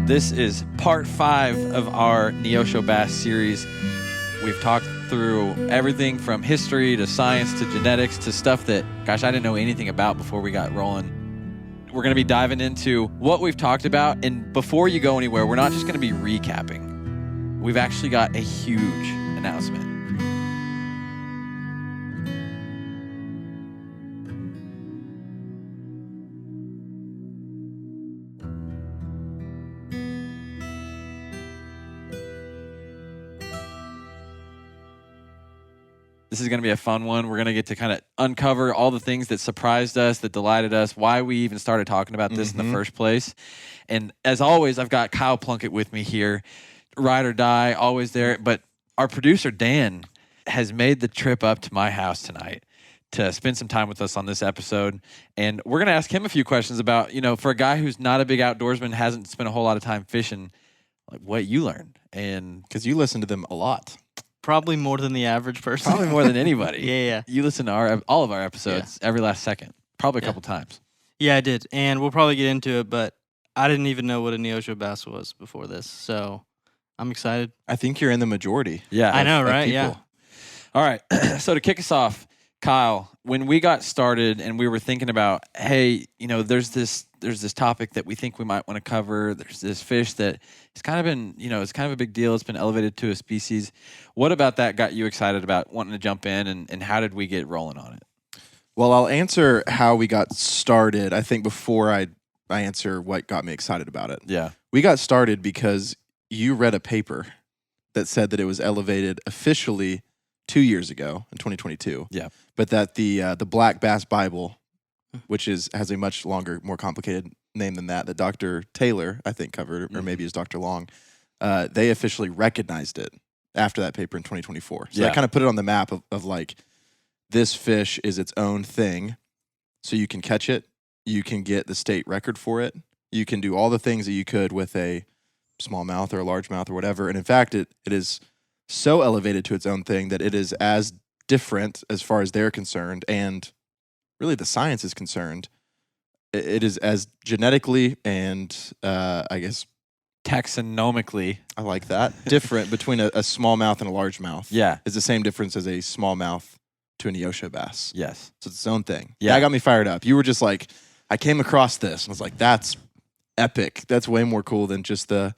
This is part 5 of our Neosho Bass series. We've talked through everything from history to science to genetics to stuff that, gosh, I didn't know anything about before we got rolling. We're going to be diving into what we've talked about. And before you go anywhere, we're not just going to be recapping. We've actually got a huge announcement. This is going to be a fun one. We're going to get to kind of uncover all the things that surprised us, that delighted us, why we even started talking about this in the first place. And as always, I've got Kyle Plunkett with me here, ride or die, always there. But our producer, Dan, has made the trip up to my house tonight to spend some time with us on this episode. And we're going to ask him a few questions about, for a guy who's not a big outdoorsman, hasn't spent a whole lot of time fishing, like what you learned. And because you listen to them a lot. Probably more than the average person. Probably more than anybody. Yeah. You listen to all of our episodes every last second. Probably a couple times. Yeah, I did. And we'll probably get into it, but I didn't even know what a Neosho Bass was before this. So I'm excited. I think you're in the majority. Yeah. I know, right? Yeah. All right. So to kick us off, Kyle, when we got started and we were thinking about, hey, there's this topic that we think we might want to cover. There's this fish that it's kind of been, it's kind of a big deal. It's been elevated to a species. What about that got you excited about wanting to jump in, and how did we get rolling on it? Well, I'll answer how we got started, I think, before I answer what got me excited about it. Yeah. We got started because you read a paper that said that it was elevated officially 2 years ago in 2022. Yeah. But that the Black Bass Bible, which has a much longer, more complicated name than that Dr. Taylor, I think, covered, or maybe it's Dr. Long, they officially recognized it after that paper in 2024. So that kind of put it on the map of like, this fish is its own thing. So you can catch it. You can get the state record for it. You can do all the things that you could with a smallmouth or a largemouth or whatever. And in fact, it is so elevated to its own thing that it is as different as far as they're concerned, and really the science is concerned. It is as genetically and I guess taxonomically, I like that, different between a smallmouth and a largemouth. Yeah. It's the same difference as a smallmouth to a Neosho bass. Yes. So it's its own thing. Yeah. That got me fired up. You were just like, I came across this and I was like, that's epic. That's way more cool than just the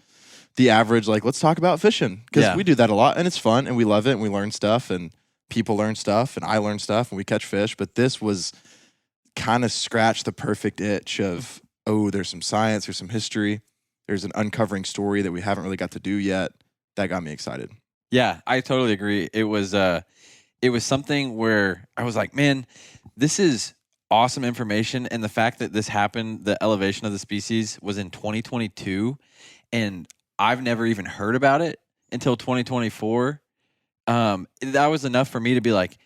average, like, let's talk about fishing. Because we do that a lot and it's fun and we love it and we learn stuff and people learn stuff and I learn stuff and we catch fish. But this was kind of scratched the perfect itch of, there's some science, there's some history, there's an uncovering story that we haven't really got to do yet. That got me excited. Yeah, I totally agree. It was something where I was like, man, this is awesome information. And the fact that this happened, the elevation of the species was in 2022, and I've never even heard about it until 2024. That was enough for me to be like,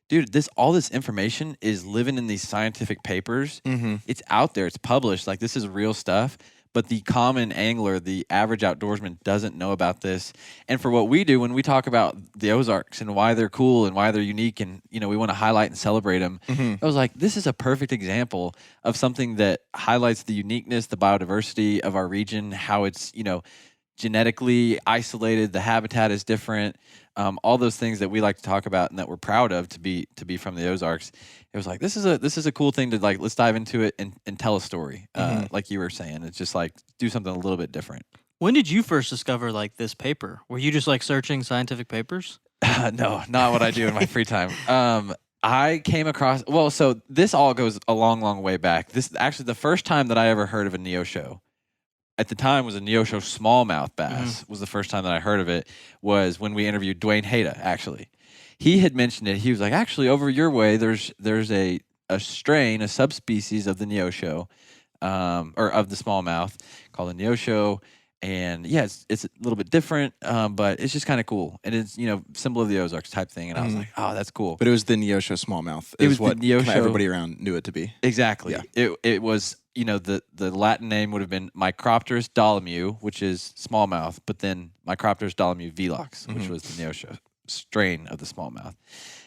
dude, all this information is living in these scientific papers. Mm-hmm. It's out there. It's published. Like, this is real stuff. But the common angler, the average outdoorsman, doesn't know about this. And for what we do, when we talk about the Ozarks and why they're cool and why they're unique and, we want to highlight and celebrate them, I was like, this is a perfect example of something that highlights the uniqueness, the biodiversity of our region, how it's, genetically isolated, the habitat is different, all those things that we like to talk about and that we're proud of to be from the Ozarks. It was like, this is a cool thing to, like, let's dive into it and tell a story. Like you were saying, it's just like do something a little bit different. When did you first discover like this paper? Were you just like searching scientific papers? No, not what I do in my free time. I came across, so this all goes a long, long way back. This actually the first time that I ever heard of a Neosho at the time was a Neosho smallmouth bass. Was the first time that I heard of it, was when we interviewed Dwayne Hayda, actually. He had mentioned it. He was like, actually, over your way, there's a strain, a subspecies of the Neosho, or of the smallmouth called the Neosho. And yeah, it's a little bit different, but it's just kind of cool. And it's, symbol of the Ozarks type thing. And I was like, oh, that's cool. But it was the Neosho smallmouth. It was what the Neosho. Everybody around knew it to be. Exactly. Yeah. It was, the Latin name would have been Micropterus dolomieu, which is smallmouth, but then Micropterus dolomieu velox, which was the Neosho strain of the smallmouth.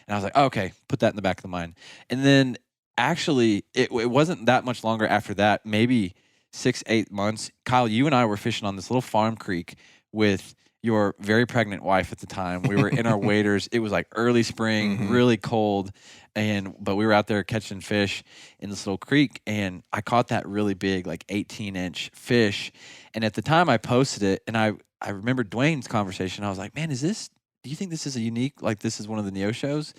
And I was like, okay, put that in the back of the mind. And then actually, it wasn't that much longer after that, maybe 6-8 months, Kyle, you and I were fishing on this little farm creek with your very pregnant wife at the time. We were in our waders. It was like early spring, really cold, but we were out there catching fish in this little creek, and I caught that really big, like 18-inch fish. And at the time I posted it, and I remember Dwayne's conversation. I was like, man, do you think this is a unique, like this is one of the Neoshos?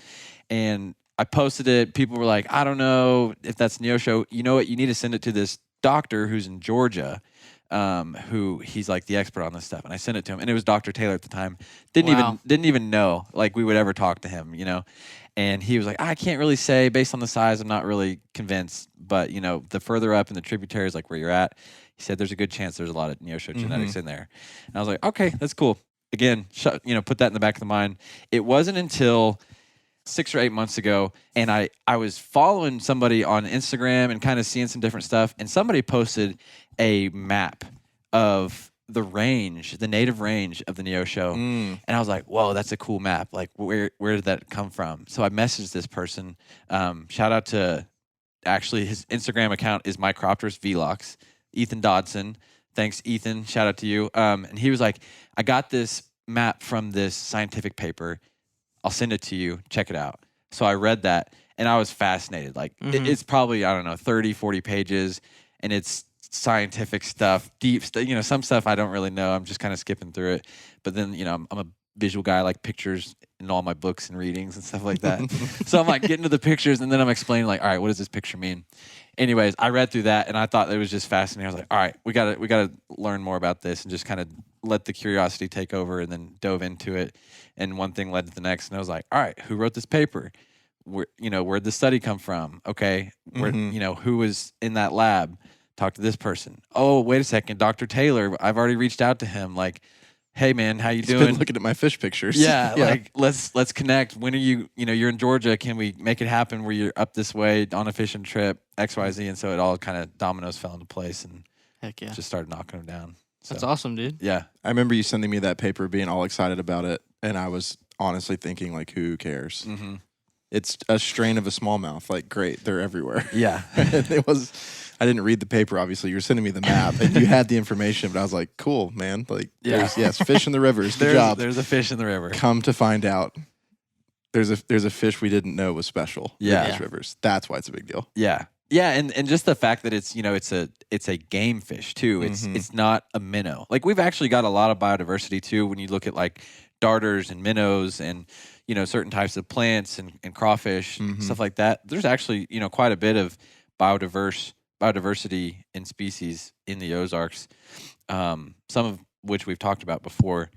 And I posted it. People were like, I don't know if that's Neosho. You know what? You need to send it to this doctor who's in Georgia, who he's like the expert on this stuff. And I sent it to him, and it was Dr. Taylor at the time. Didn't even know like we would ever talk to him, And he was like, I can't really say based on the size. I'm not really convinced, but the further up in the tributaries, like where you're at, he said there's a good chance there's a lot of Neosho genetics in there. And I was like, okay, that's cool. Again, put that in the back of the mind. It wasn't until 6 or 8 months ago, and I was following somebody on Instagram and kind of seeing some different stuff, and somebody posted a map of the native range of the Neosho, and I was like, whoa, that's a cool map. Like, where did that come from? So I messaged this person. Shout out to, actually, his Instagram account is mycropters vlogs, Ethan Dodson. Thanks, Ethan. Shout out to you. And he was like, I got this map from this scientific paper. I'll send it to you. Check it out. So I read that, and I was fascinated. Like, it's probably, I don't know, 30, 40 pages, and it's scientific stuff, deep stuff. Some stuff I don't really know. I'm just kind of skipping through it. But then, I'm a visual guy, I like pictures in all my books and readings and stuff like that. So I'm like getting to the pictures, and then I'm explaining like, all right, what does this picture mean? Anyways, I read through that, and I thought it was just fascinating. I was like, all right, we gotta learn more about this, and just kind of let the curiosity take over, and then dove into it. And one thing led to the next, and I was like, all right, who wrote this paper? Where'd the study come from? Okay, who was in that lab? Talk to this person. Oh, wait a second, Dr. Taylor. I've already reached out to him. Like, hey man, how you He's doing? been looking at my fish pictures. Yeah, like let's connect. When are you? You're in Georgia. Can we make it happen where you're up this way on a fishing trip? XYZ, and so it all kind of dominoes fell into place, and heck yeah, just started knocking them down. So, that's awesome, dude. Yeah, I remember you sending me that paper, being all excited about it, and I was honestly thinking, like, who cares? It's a strain of a smallmouth. Like, great, they're everywhere. Yeah, I didn't read the paper, obviously. You were sending me the map, and you had the information, but I was like, cool, man. Like, there's fish in the rivers. Good job. There's a fish in the river. Come to find out, there's a fish we didn't know was special in these rivers. That's why it's a big deal. Yeah. Yeah, and just the fact that it's it's a game fish too. It's not a minnow. Like, we've actually got a lot of biodiversity too when you look at like darters and minnows and certain types of plants and crawfish, stuff like that. There's actually quite a bit of biodiversity in species in the Ozarks, some of which we've talked about before.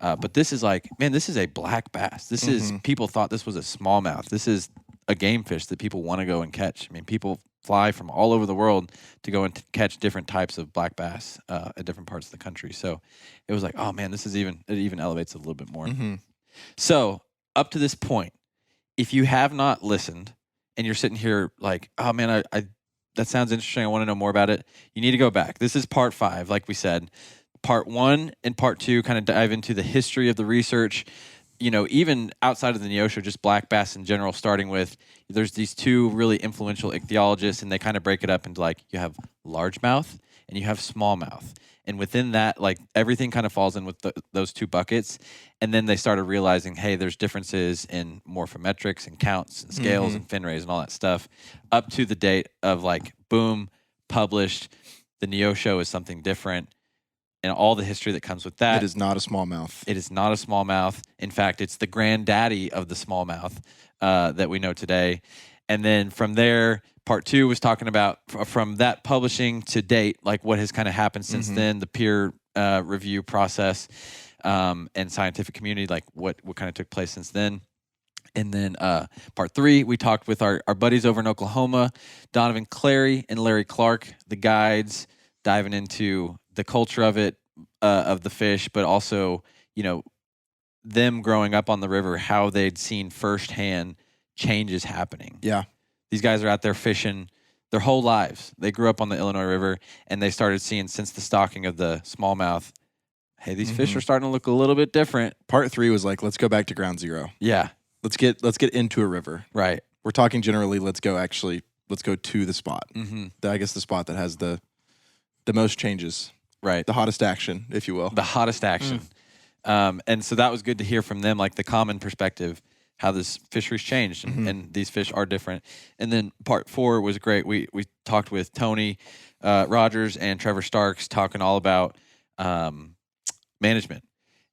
But this is like, man, this is a black bass. This is, people thought this was a smallmouth. This is a game fish that people want to go and catch. I mean, people fly from all over the world to go and catch different types of black bass at different parts of the country. So it was like, oh man, it even elevates it a little bit more. So up to this point, if you have not listened and you're sitting here like, oh man, I that sounds interesting, I want to know more about it, you need to go back. This is part 5, like we said. Part 1 and part 2 kind of dive into the history of the research, even outside of the Neosho, just black bass in general, starting with, there's these 2 really influential ichthyologists, and they kind of break it up into like, you have largemouth and you have smallmouth. And within that, like, everything kind of falls in with those 2 buckets. And then they started realizing, hey, there's differences in morphometrics and counts and scales and fin rays and all that stuff, up to the date of like, boom, published. The Neosho is something different, and all the history that comes with that. It is not a smallmouth. It is not a smallmouth. In fact, it's the granddaddy of the smallmouth that we know today. And then from there, part 2 was talking about from that publishing to date, like what has kind of happened since then, the peer review process and scientific community, like what kind of took place since then. And then part 3, we talked with our buddies over in Oklahoma, Donovan Clary and Larry Clark, the guides, diving into the culture of it, of the fish, but also, them growing up on the river, how they'd seen firsthand changes happening. Yeah. These guys are out there fishing their whole lives. They grew up on the Illinois River, and they started seeing, since the stocking of the smallmouth, hey, these fish are starting to look a little bit different. Part 3 was like, let's go back to ground zero. Yeah. Let's get into a river. Right. We're talking generally, let's go to the spot. I guess the spot that has the the most changes, right. the hottest action, if you will. The hottest action. And so that was good to hear from them, like the common perspective, how this fishery's changed and these fish are different. And then part 4 was great. We talked with Tony Rogers and Trevor Starks talking all about management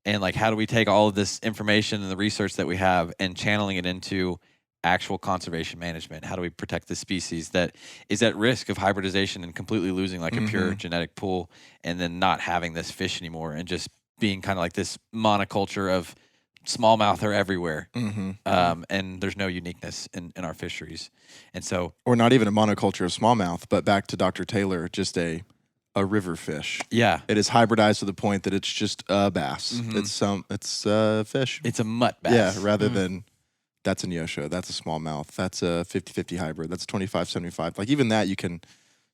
and like how do we take all of this information and the research that we have and channeling it into actual conservation management. How do we protect the species that is at risk of hybridization and completely losing like a pure genetic pool and then not having this fish anymore and just being kind of like this monoculture of smallmouth are everywhere. And there's no uniqueness in our fisheries. And so, or not even a monoculture of smallmouth, but back to Dr. Taylor, just a river fish. Yeah. It is hybridized to the point that it's just a bass. It's a fish. It's a mutt bass. Yeah, rather than that's a Neosho, that's a smallmouth, that's a 50-50 hybrid, that's 25-75. Like even that you can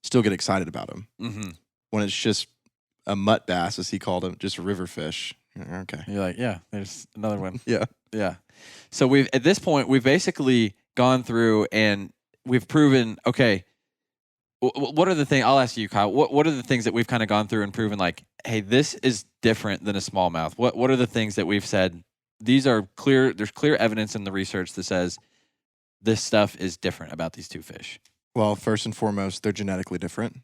still get excited about them. When it's just a mutt bass, as he called him, just a river fish. Okay. You're like, yeah, there's another one. Yeah. Yeah. So at this point, we've basically gone through and we've proven, okay, what are the things, I'll ask you, Kyle, what are the things that we've kind of gone through and proven like, hey, this is different than a smallmouth? What are the things that we've said, these are clear, there's clear evidence in the research that says this stuff is different about these two fish? Well, first and foremost, they're genetically different.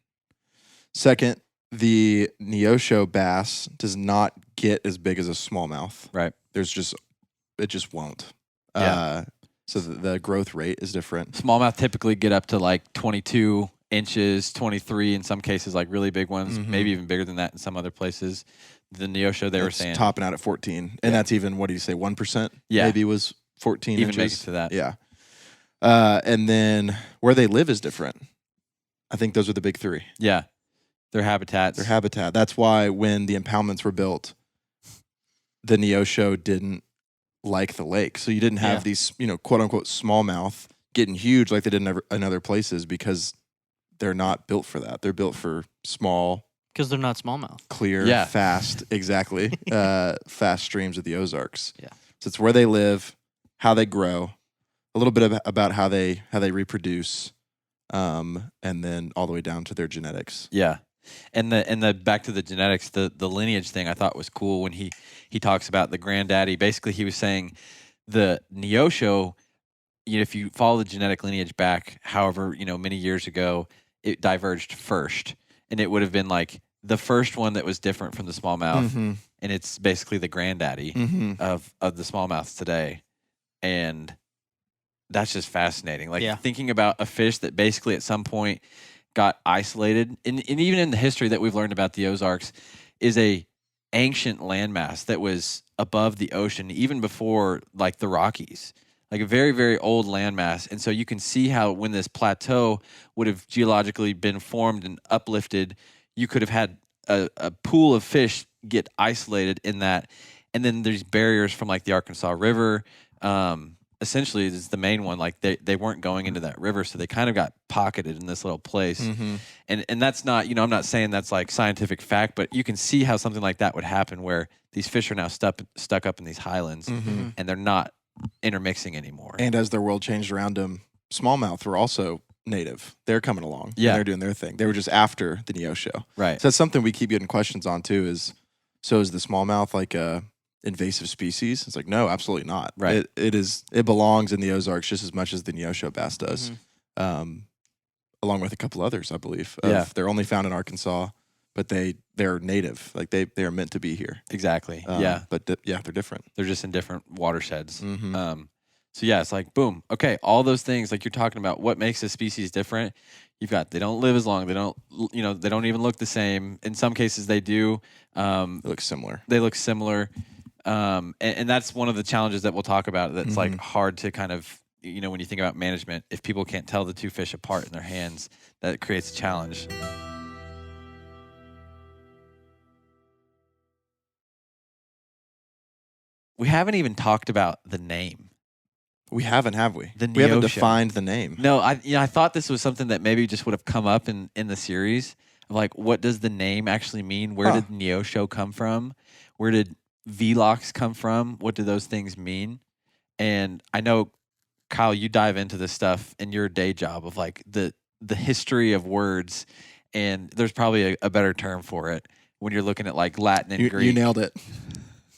Second, the Neosho bass does not get as big as a smallmouth. Right. It just won't. Yeah. So the growth rate is different. Smallmouth typically get up to like 22 inches, 23 in some cases, like really big ones, maybe even bigger than that in some other places. The Neosho, they were saying topping out at 14, and that's even, what do you say, 1%? Yeah, maybe was 14 even inches. makes it to that. Yeah. And then where they live is different. I think those are the big 3. Yeah, their habitats. That's why when the impoundments were built, the Neosho didn't like the lake. So you didn't have these, quote unquote smallmouth getting huge like they did in other places because they're not built for that. They're built for small. Because they're not smallmouth. Clear, fast, exactly. Fast streams of the Ozarks. Yeah. So it's where they live, how they grow, a little bit about how they reproduce, and then all the way down to their genetics. Yeah. And the back to the genetics, the lineage thing I thought was cool when he talks about the granddaddy. Basically, he was saying the Neosho, if you follow the genetic lineage back, however, many years ago, it diverged first. And it would have been like the first one that was different from the smallmouth. And it's basically the granddaddy of the smallmouths today. And that's just fascinating. Like thinking about a fish that basically at some point got isolated, and even in the history that we've learned about the Ozarks, is a ancient landmass that was above the ocean, even before like the Rockies, like a very, very old landmass. And so you can see how when this plateau would have geologically been formed and uplifted, you could have had a pool of fish get isolated in that. And then there's barriers from like the Arkansas River. Essentially, is the main one. Like they weren't going into that river, so they kind of got pocketed in this little place. And that's not, I'm not saying that's like scientific fact, but you can see how something like that would happen where these fish are now stuck up in these highlands and they're not intermixing anymore. And as their world changed around them, smallmouth were also native. They're coming along. Yeah. And they're doing their thing. They were just after the Neosho. Right. So that's something we keep getting questions on too is the smallmouth like a invasive species? It's like, no, absolutely not. Right. It belongs in the Ozarks just as much as the Neosho bass does. Along with a couple others, I believe. They're only found in Arkansas, but they're native. Like they are meant to be here. Exactly. But they're different. They're just in different watersheds. So yeah, it's like, boom. Okay. All those things like you're talking about, what makes a species different? You've got, they don't live as long. They don't, they don't even look the same. In some cases they do. They look similar. And that's one of the challenges that we'll talk about that's like hard to kind of, when you think about management, if people can't tell the two fish apart in their hands, that creates a challenge. We haven't even talked about the name. We haven't, have we? The we haven't Neosho. defined the name. No, I thought this was something that maybe just would have come up in the series. Like, what does the name actually mean? Where did Neosho come from? Where did Velox come from? What do those things mean? And I know, Kyle, you dive into this stuff in your day job of like the history of words and there's probably a better term for it when you're looking at like Latin and Greek. You nailed it.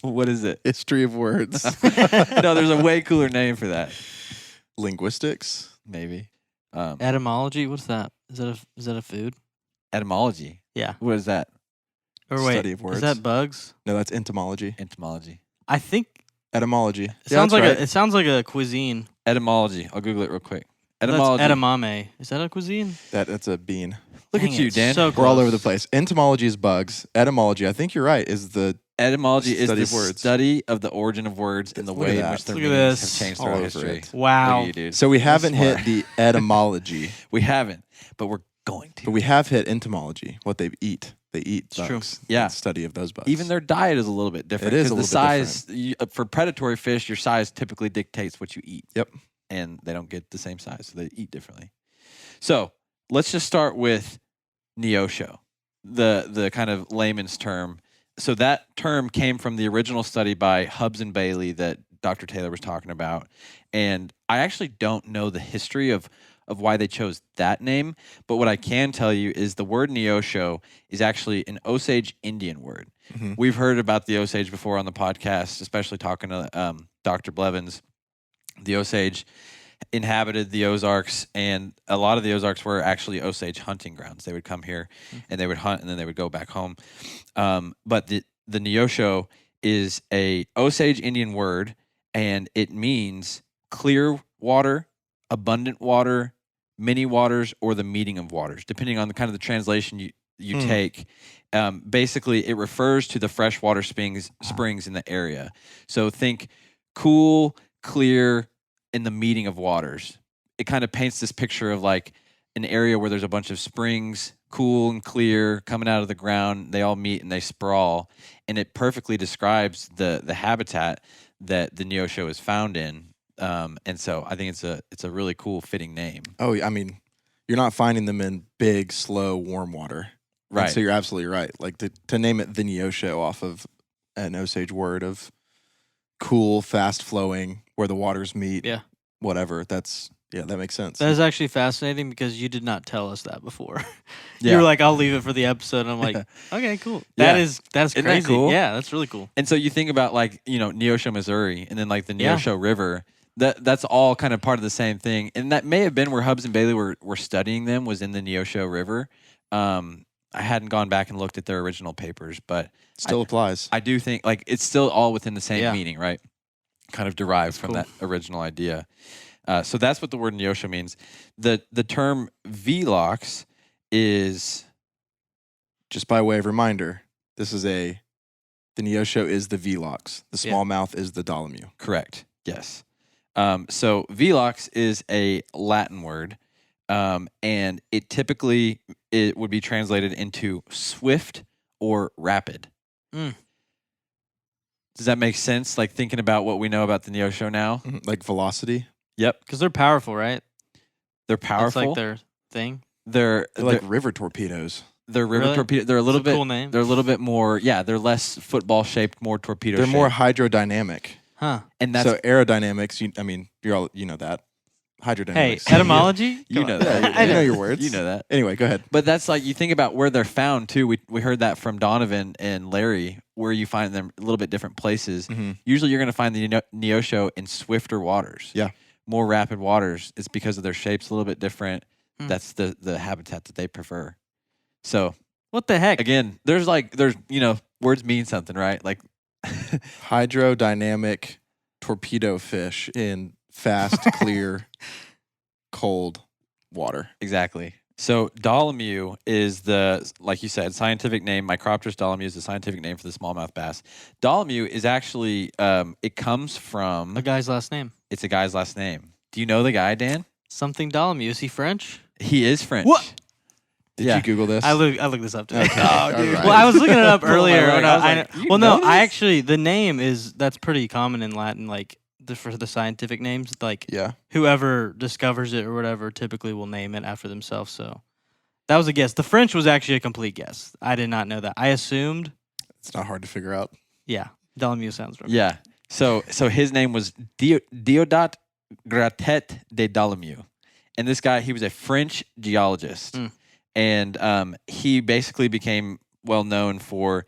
What is it? History of words. No, there's a way cooler name for that. Linguistics. Maybe. Etymology. What's that? Is that a food? Etymology. Yeah. What is that? Or wait, Study of words. is that bugs? No, that's entomology. Entomology. I think Etymology. it sounds that's like right. it sounds like a cuisine. Etymology. I'll Google it real quick. That's Etymology. edamame. Is that a cuisine? That's a bean. Look Dang at you, it, Dan. so We're all close. over the place. Entomology is bugs. Etymology, I think you're right, is the Etymology is Study the of words. study of the origin of words and the Look at way in that. which their Look at meanings this. have changed All throughout over history. it. Wow. Look at you, dude. So we haven't smart. hit the etymology, We haven't, but we're going to. but we have hit entomology, what they eat. They eat It's true. bugs. Yeah. and study of those bugs. Even their diet is a little bit different. It is 'cause a the little bit size for predatory fish, your size typically dictates what you eat. Yep. And they don't get the same size, so they eat differently. So let's just start with Neosho, the kind of layman's term. So that term came from the original study by Hubbs and Bailey that Dr. Taylor was talking about. And I actually don't know the history of why they chose that name. But what I can tell you is the word Neosho is actually an Osage Indian word. Mhm. We've heard about the Osage before on the podcast, especially talking to Dr. Blevins. The Osage inhabited the Ozarks, and a lot of the Ozarks were actually Osage hunting grounds. They would come here and they would hunt, and then they would go back home. But the Neosho is a Osage Indian word, and it means clear water, abundant water, many waters, or the meeting of waters, depending on the kind of the translation you take. Basically, it refers to the freshwater springs in the area. So think cool, clear, in the meeting of waters. It kind of paints this picture of like an area where there's a bunch of springs, cool and clear, coming out of the ground. They all meet and they sprawl, and it perfectly describes the habitat that the Neosho is found in. And so I think it's a really cool, fitting name. Oh, I mean, you're not finding them in big, slow, warm water. And Right. so you're absolutely right. Like to name it the Neosho off of an Osage word of cool, fast flowing, where the waters meet. Yeah. Whatever. That makes sense. That is actually fascinating because you did not tell us that before. Yeah. You were like, "I'll leave it for the episode." And I'm like, "Okay, cool. Yeah. That's Isn't crazy. that cool? Yeah, that's really cool." And so you think about like, Neosho, Missouri, and then like the Yeah. Neosho River. That's all kind of part of the same thing. And that may have been where Hubbs and Bailey were studying them, was in the Neosho River. I hadn't gone back and looked at their original papers, but Still applies. I do think like it's still all within the same Yeah. meaning, right? Kind of derived from cool. that original idea. So that's what the word Neosho means. The term velox is Just by way of reminder, the Neosho is the velox. The Yeah. smallmouth is the dolomew. correct. Yes. So velox is a Latin word, and it would be translated into swift or rapid. Mm. Does that make sense? Like thinking about what we know about the Neosho now. Like velocity. Yep, Because they're powerful, right? they're That's powerful. like their thing. They're They're like river torpedoes. they're river Really? torpedo. They're a little That's a bit. cool name. They're a little bit more. Yeah, they're less football shaped, more torpedo. They're more shaped. hydrodynamic. Huh. and that's So aerodynamics, you know that. Hey, Hydrodynamics. etymology? You Come know on. that. I know your words. you know that. Anyway, go ahead. But that's like you think about where they're found too. We heard that from Donovan and Larry, where you find them a little bit different places. Mhm. Usually, you're going to find the Neosho in swifter waters. Yeah. more rapid waters. It's because of their shapes a little bit different. Hmm. That's the habitat that they prefer. So What the heck? again, there's words mean something, right? Like Hydrodynamic torpedo fish in fast, clear, cold water. exactly. So dolomew is like you said, scientific name. Micropterus dolomew is the scientific name for the smallmouth bass. Dolomew is actually it comes from A guy's last name. it's a guy's last name. Do you know the guy, Dan? Something Dolomew. Is he French? He is French. What? Did Yeah. you Google this? I looked this up today. Okay. Oh, All dude. right. Well, I was looking it up Pull my earlier. leg. when I was I like, you well, no, know I this? actually the name that's pretty common in Latin. Like for the scientific names, like Yeah. whoever discovers it or whatever typically will name it after themselves. So that was a guess. The French was actually a complete guess. I did not know that. I assumed, It's not hard to figure out. yeah, Dolomew sounds right. Yeah. So his name was Diodat Gratet de Dolomew. And this guy, he was a French geologist. Mm. and he basically became well known for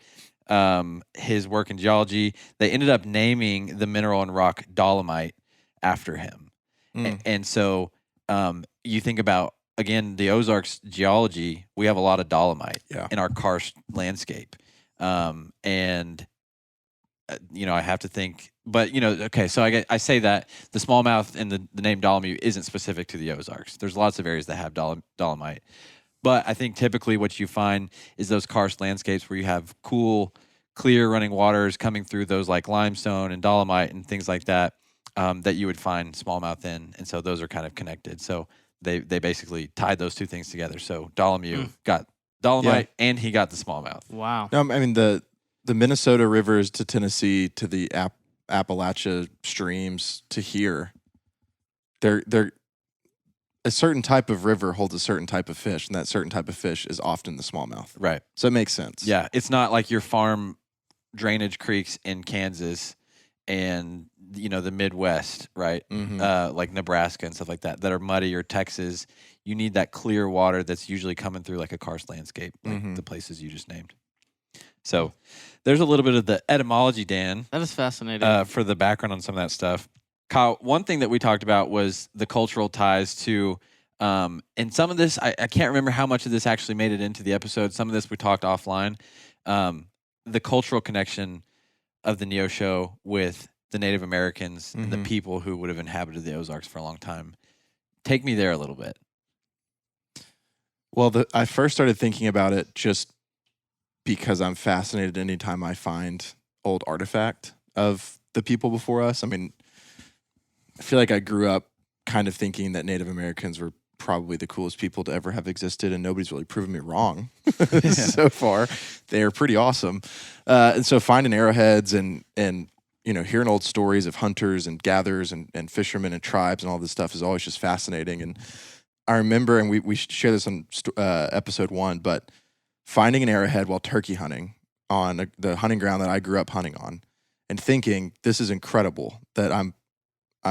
his work in geology. They ended up naming the mineral and rock dolomite after him. And so you think about, again, the Ozarks geology, we have a lot of dolomite in our karst landscape. And, I have to think, but, okay, so I say that the smallmouth and the name dolomite isn't specific to the Ozarks. There's lots of areas that have dolomite. But I think typically what you find is those karst landscapes where you have cool, clear running waters coming through those like limestone and dolomite and things like that, that you would find smallmouth in. And so those are kind of connected. So they basically tied those two things together. So Dolomieu got dolomite and he got the smallmouth. Wow. No, I mean the Minnesota rivers to Tennessee to the Appalachia streams to here, they're a certain type of river holds a certain type of fish, and that certain type of fish is often the smallmouth. Right. So it makes sense. Yeah. It's not like your farm drainage creeks in Kansas and, the Midwest, right? Like Nebraska and stuff like that are muddy, or Texas. You need that clear water that's usually coming through like a karst landscape, like the places you just named. So there's a little bit of the etymology, Dan. That is fascinating. For the background on some of that stuff. Kyle, one thing that we talked about was the cultural ties to, and some of this, I can't remember how much of this actually made it into the episode. Some of this we talked offline. The cultural connection of the Neosho with the Native Americans and the people who would have inhabited the Ozarks for a long time. Take me there a little bit. Well, I first started thinking about it just because I'm fascinated anytime I find old artifact of the people before us. I mean, I feel like I grew up kind of thinking that Native Americans were probably the coolest people to ever have existed, and nobody's really proven me wrong so far. They're pretty awesome. And so finding arrowheads and hearing old stories of hunters and gatherers and fishermen and tribes and all this stuff is always just fascinating. And I remember, and we share this on episode 1, but finding an arrowhead while turkey hunting on the hunting ground that I grew up hunting on, and thinking, this is incredible that I'm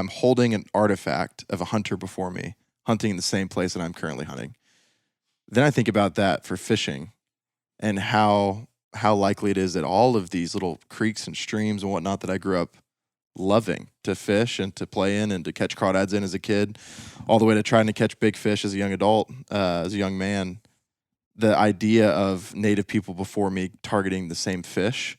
holding an artifact of a hunter before me, hunting in the same place that I'm currently hunting. Then I think about that for fishing, and how likely it is that all of these little creeks and streams and whatnot that I grew up loving to fish and to play in and to catch crawdads in as a kid, all the way to trying to catch big fish as a young adult, as a young man. The idea of Native people before me targeting the same fish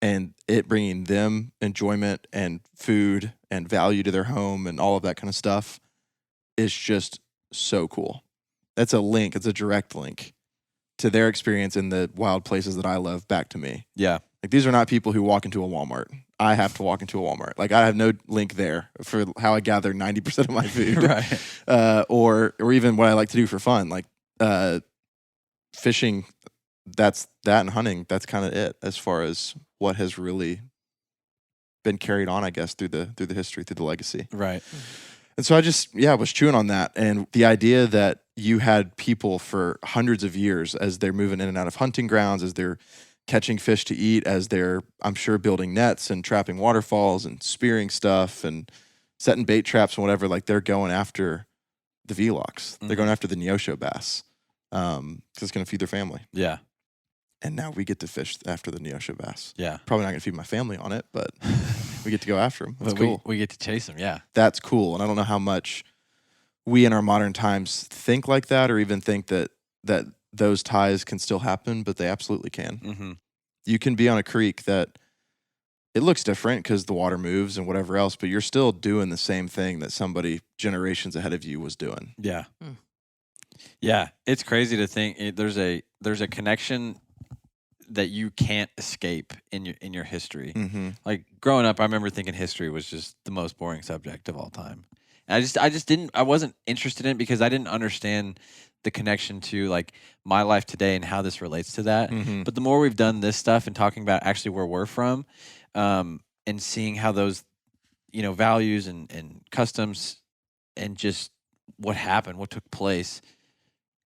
and it bringing them enjoyment and food and value to their home and all of that kind of stuff is just so cool. That's a link. It's a direct link to their experience in the wild places that I love back to me. Yeah. Like, these are not people who walk into a Walmart. I have to walk into a Walmart. Like, I have no link there for how I gather 90% of my food. Right. Or even what I like to do for fun. Like, fishing, that and hunting, that's kind of it as far as what has really been carried on, I guess, through the history, through the legacy. Right. And so I just, was chewing on that. And the idea that you had people for hundreds of years as they're moving in and out of hunting grounds, as they're catching fish to eat, as they're, I'm sure, building nets and trapping waterfalls and spearing stuff and setting bait traps and whatever, like, they're going after the velox. They're going after the Neosho bass because it's going to feed their family. Yeah. And now we get to fish after the Neosho bass. Yeah. Probably not going to feed my family on it, but we get to go after them. That's But cool. we get to chase them, yeah. That's cool. And I don't know how much we in our modern times think like that, or even think that those ties can still happen, but they absolutely can. Mm-hmm. You can be on a creek that it looks different because the water moves and whatever else, but you're still doing the same thing that somebody generations ahead of you was doing. Yeah. Yeah. It's crazy to think there's a connection that you can't escape in your history. Mm-hmm. Like, growing up, I remember thinking history was just the most boring subject of all time. And I wasn't interested in it because I didn't understand the connection to, like, my life today and how this relates to that. Mm-hmm. But the more we've done this stuff and talking about actually where we're from, and seeing how those, values and customs and just what happened, what took place,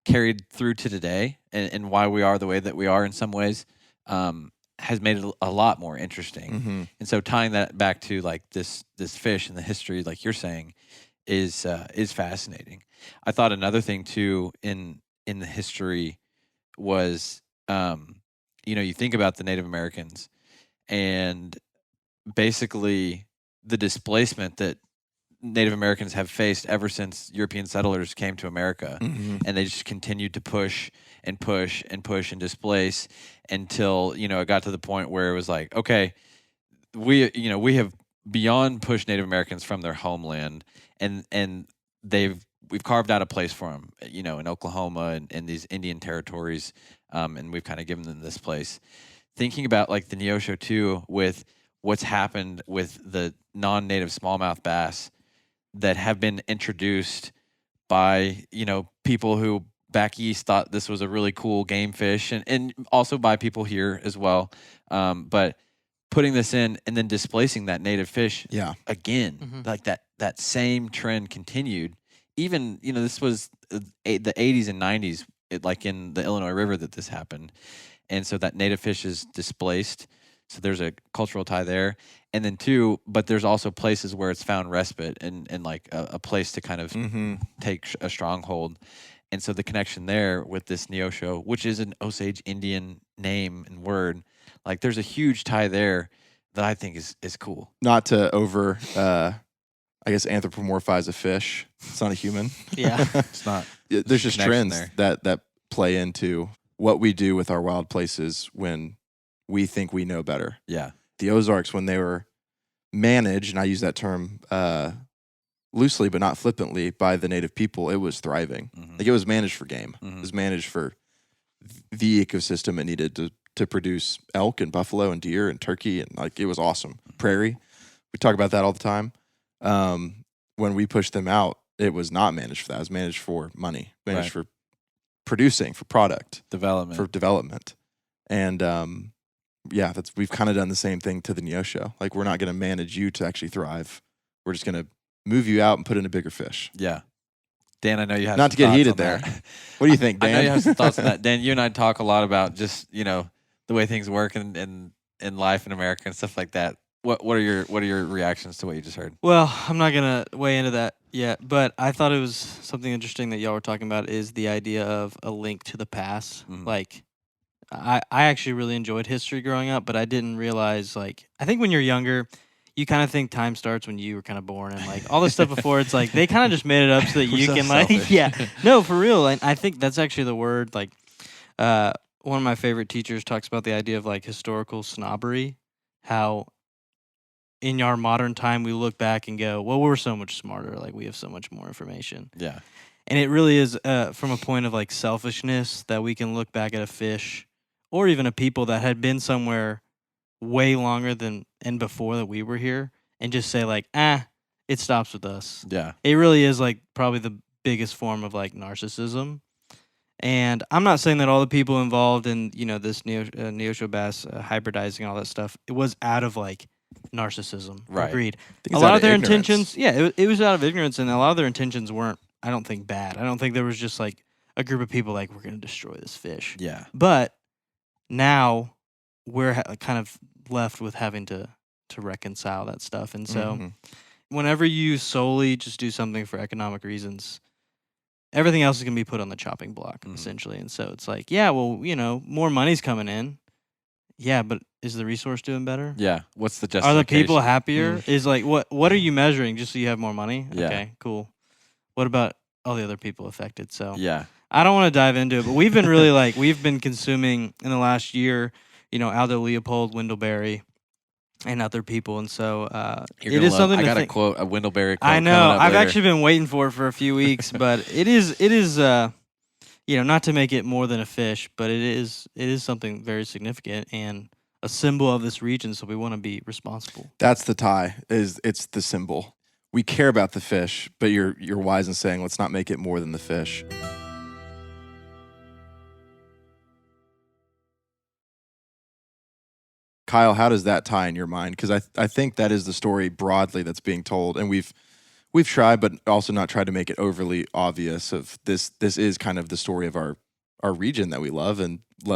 carried through to today, and why we are the way that we are in some ways, has made it a lot more interesting. Mm-hmm. And so tying that back to, like, this fish and the history, like you're saying, is fascinating. I thought another thing too in in the history was, you think about the Native Americans and basically the displacement that Native Americans have faced ever since European settlers came to America, and they just continued to push and push and push and displace until it got to the point where it was like, okay, we have beyond pushed Native Americans from their homeland, and we've carved out a place for them, in Oklahoma and these Indian territories, and we've kind of given them this place. Thinking about like the Neosho too, with what's happened with the non-native smallmouth bass that have been introduced by people who back east thought this was a really cool game fish, and also by people here as well, but putting this in and then displacing that native fish again, like that same trend continued. Even this was the 80s and 90s, like in the Illinois River that this happened, and so that native fish is displaced. So there's a cultural tie there. And then two, but there's also places where it's found respite and like a place to kind of take a stronghold. And so the connection there with this Neosho, which is an Osage Indian name and word, like there's a huge tie there that I think is cool. Not to anthropomorphize a fish. It's not a human. Yeah. It's not. There's just trends that play into what we do with our wild places when we think we know better. Yeah. The Ozarks, when they were managed, and I use that term loosely but not flippantly, by the native people, it was thriving. Like it was managed for game. It was managed for the ecosystem it needed to produce elk and buffalo and deer and turkey, and like it was awesome. Prairie, we talk about that all the time. When we pushed them out, it was not managed for that. It was managed for money, managed for producing, for product development, and we've kind of done the same thing to the Neosho. Like we're not going to manage you to actually thrive. We're just going to move you out and put in a bigger fish. Yeah. Dan, I know you have not some to get thoughts heated on there. that. What do you think, Dan? I know you have some thoughts on that. Dan, you and I talk a lot about just, the way things work in life in America and stuff like that. What are your reactions to what you just heard? Well, I'm not gonna weigh into that yet, but I thought it was something interesting that y'all were talking about is the idea of a link to the past. Like I actually really enjoyed history growing up, but I didn't realize, like, I think when you're younger, you kind of think time starts when you were kind of born, and like all this stuff before, it's like they kind of just made it up so that you so can selfish. no, for real. And I think that's actually the word. Like, one of my favorite teachers talks about the idea of like historical snobbery, how in our modern time we look back and go, well, we're so much smarter, like we have so much more information. Yeah. And it really is from a point of like selfishness that we can look back at a fish or even a people that had been somewhere way longer than and before that we were here and just say like, it stops with us. Yeah. It really is like probably the biggest form of like narcissism. And I'm not saying that all the people involved in, this Neosho Bass hybridizing all that stuff, it was out of like narcissism or Right. greed. A lot of their intentions, it was out of ignorance, and a lot of their intentions weren't, I don't think, bad. I don't think there was just like a group of people like, we're going to destroy this fish. Yeah. But now we're kind of left with having to reconcile that stuff. And so whenever you solely just do something for economic reasons, everything else is going to be put on the chopping block, essentially. And so it's like, yeah, well, more money's coming in. Yeah, but is the resource doing better? Yeah. What's the justification? Are the people happier? Is like, what are you measuring just so you have more money? Yeah. Okay, cool. What about all the other people affected? So Yeah. I don't want to dive into it, but we've been really we've been consuming in the last year, Aldo Leopold, Wendellberry, and other people. And so it is something I to got think. a quote, a Wendellberry quote. I know. Coming up I've later. actually been waiting for it for a few weeks, but it is not to make it more than a fish, but it is something very significant and a symbol of this region, so we want to be responsible. That's the tie. It's the symbol. We care about the fish, but you're wise in saying let's not make it more than the fish. Kyle, how does that tie in your mind? Because I think that is the story broadly that's being told, and we've tried, but also not tried to make it overly obvious. Of this is kind of the story of our region that we love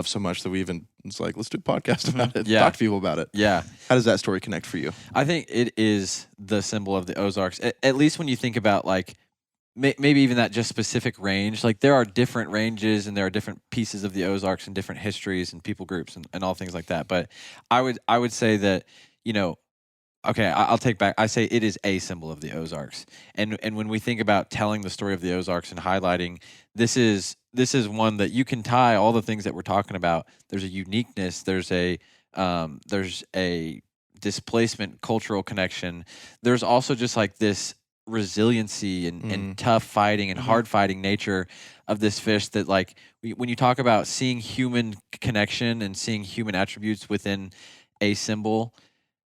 so much that we even it's like let's do a podcast about it, talk to people about it. Yeah. How does that story connect for you? I think it is the symbol of the Ozarks. At least when you think about like maybe even that just specific range. Like there are different ranges and there are different pieces of the Ozarks and different histories and people groups and all things like that. But I would say that, you know, okay, I'll take back. I say it is a symbol of the Ozarks. And when we think about telling the story of the Ozarks and highlighting, this is one that you can tie all the things that we're talking about. There's a uniqueness, there's a displacement cultural connection. There's also just like this resiliency and tough fighting and hard fighting nature of this fish that like when you talk about seeing human connection and seeing human attributes within a symbol,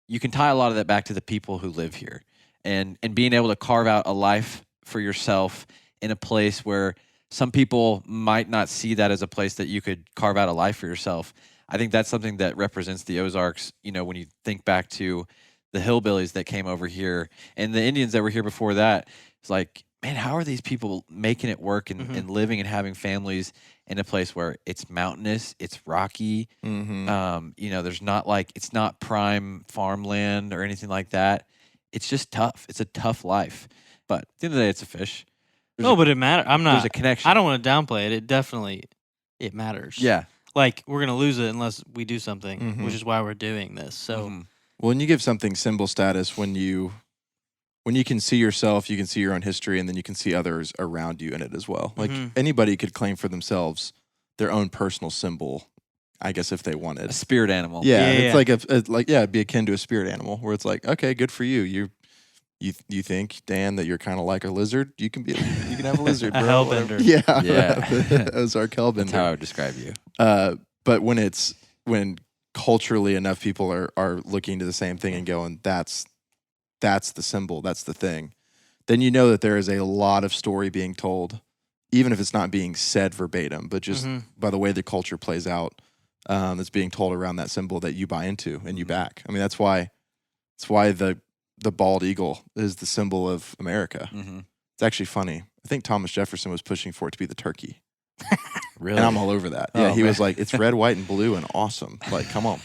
you can tie a lot of that back to the people who live here and being able to carve out a life for yourself in a place where some people might not see that as a place that you could carve out a life for yourself. I think that's something that represents the Ozarks, you know, when you think back to the hillbillies that came over here and the Indians that were here before that. It's like, man, how are these people making it work and living and having families in a place where it's mountainous, it's rocky, you know, there's not like, it's not prime farmland or anything like that. It's just tough. It's a tough life. But at the end of the day, it's a fish. But it matters. There's a connection. I don't want to downplay it. It definitely, it matters. Yeah. Like, we're going to lose it unless we do something, which is why we're doing this. So, well, when you give something symbol status, when you can see yourself, you can see your own history, and then you can see others around you in it as well. Like anybody could claim for themselves their own personal symbol, I guess, if they wanted. A spirit animal. Yeah, it's like it'd be akin to a spirit animal, where it's like, okay, good for you. You think, Dan, that you're kind of like a lizard? You can have a lizard, bro. A hellbender. Yeah. Ozark hellbender. That's how I would describe you. But when culturally enough people are looking to the same thing and going, that's the symbol, that's the thing, then you know that there is a lot of story being told, even if it's not being said verbatim, but just by the way the culture plays out, that's being told around that symbol that you buy into and you back. I mean, that's why the bald eagle is the symbol of America. It's actually funny. I think Thomas Jefferson was pushing for it to be the turkey. Really? And I'm all over that. Yeah, he was like, it's red, white, and blue and awesome. Like, come on.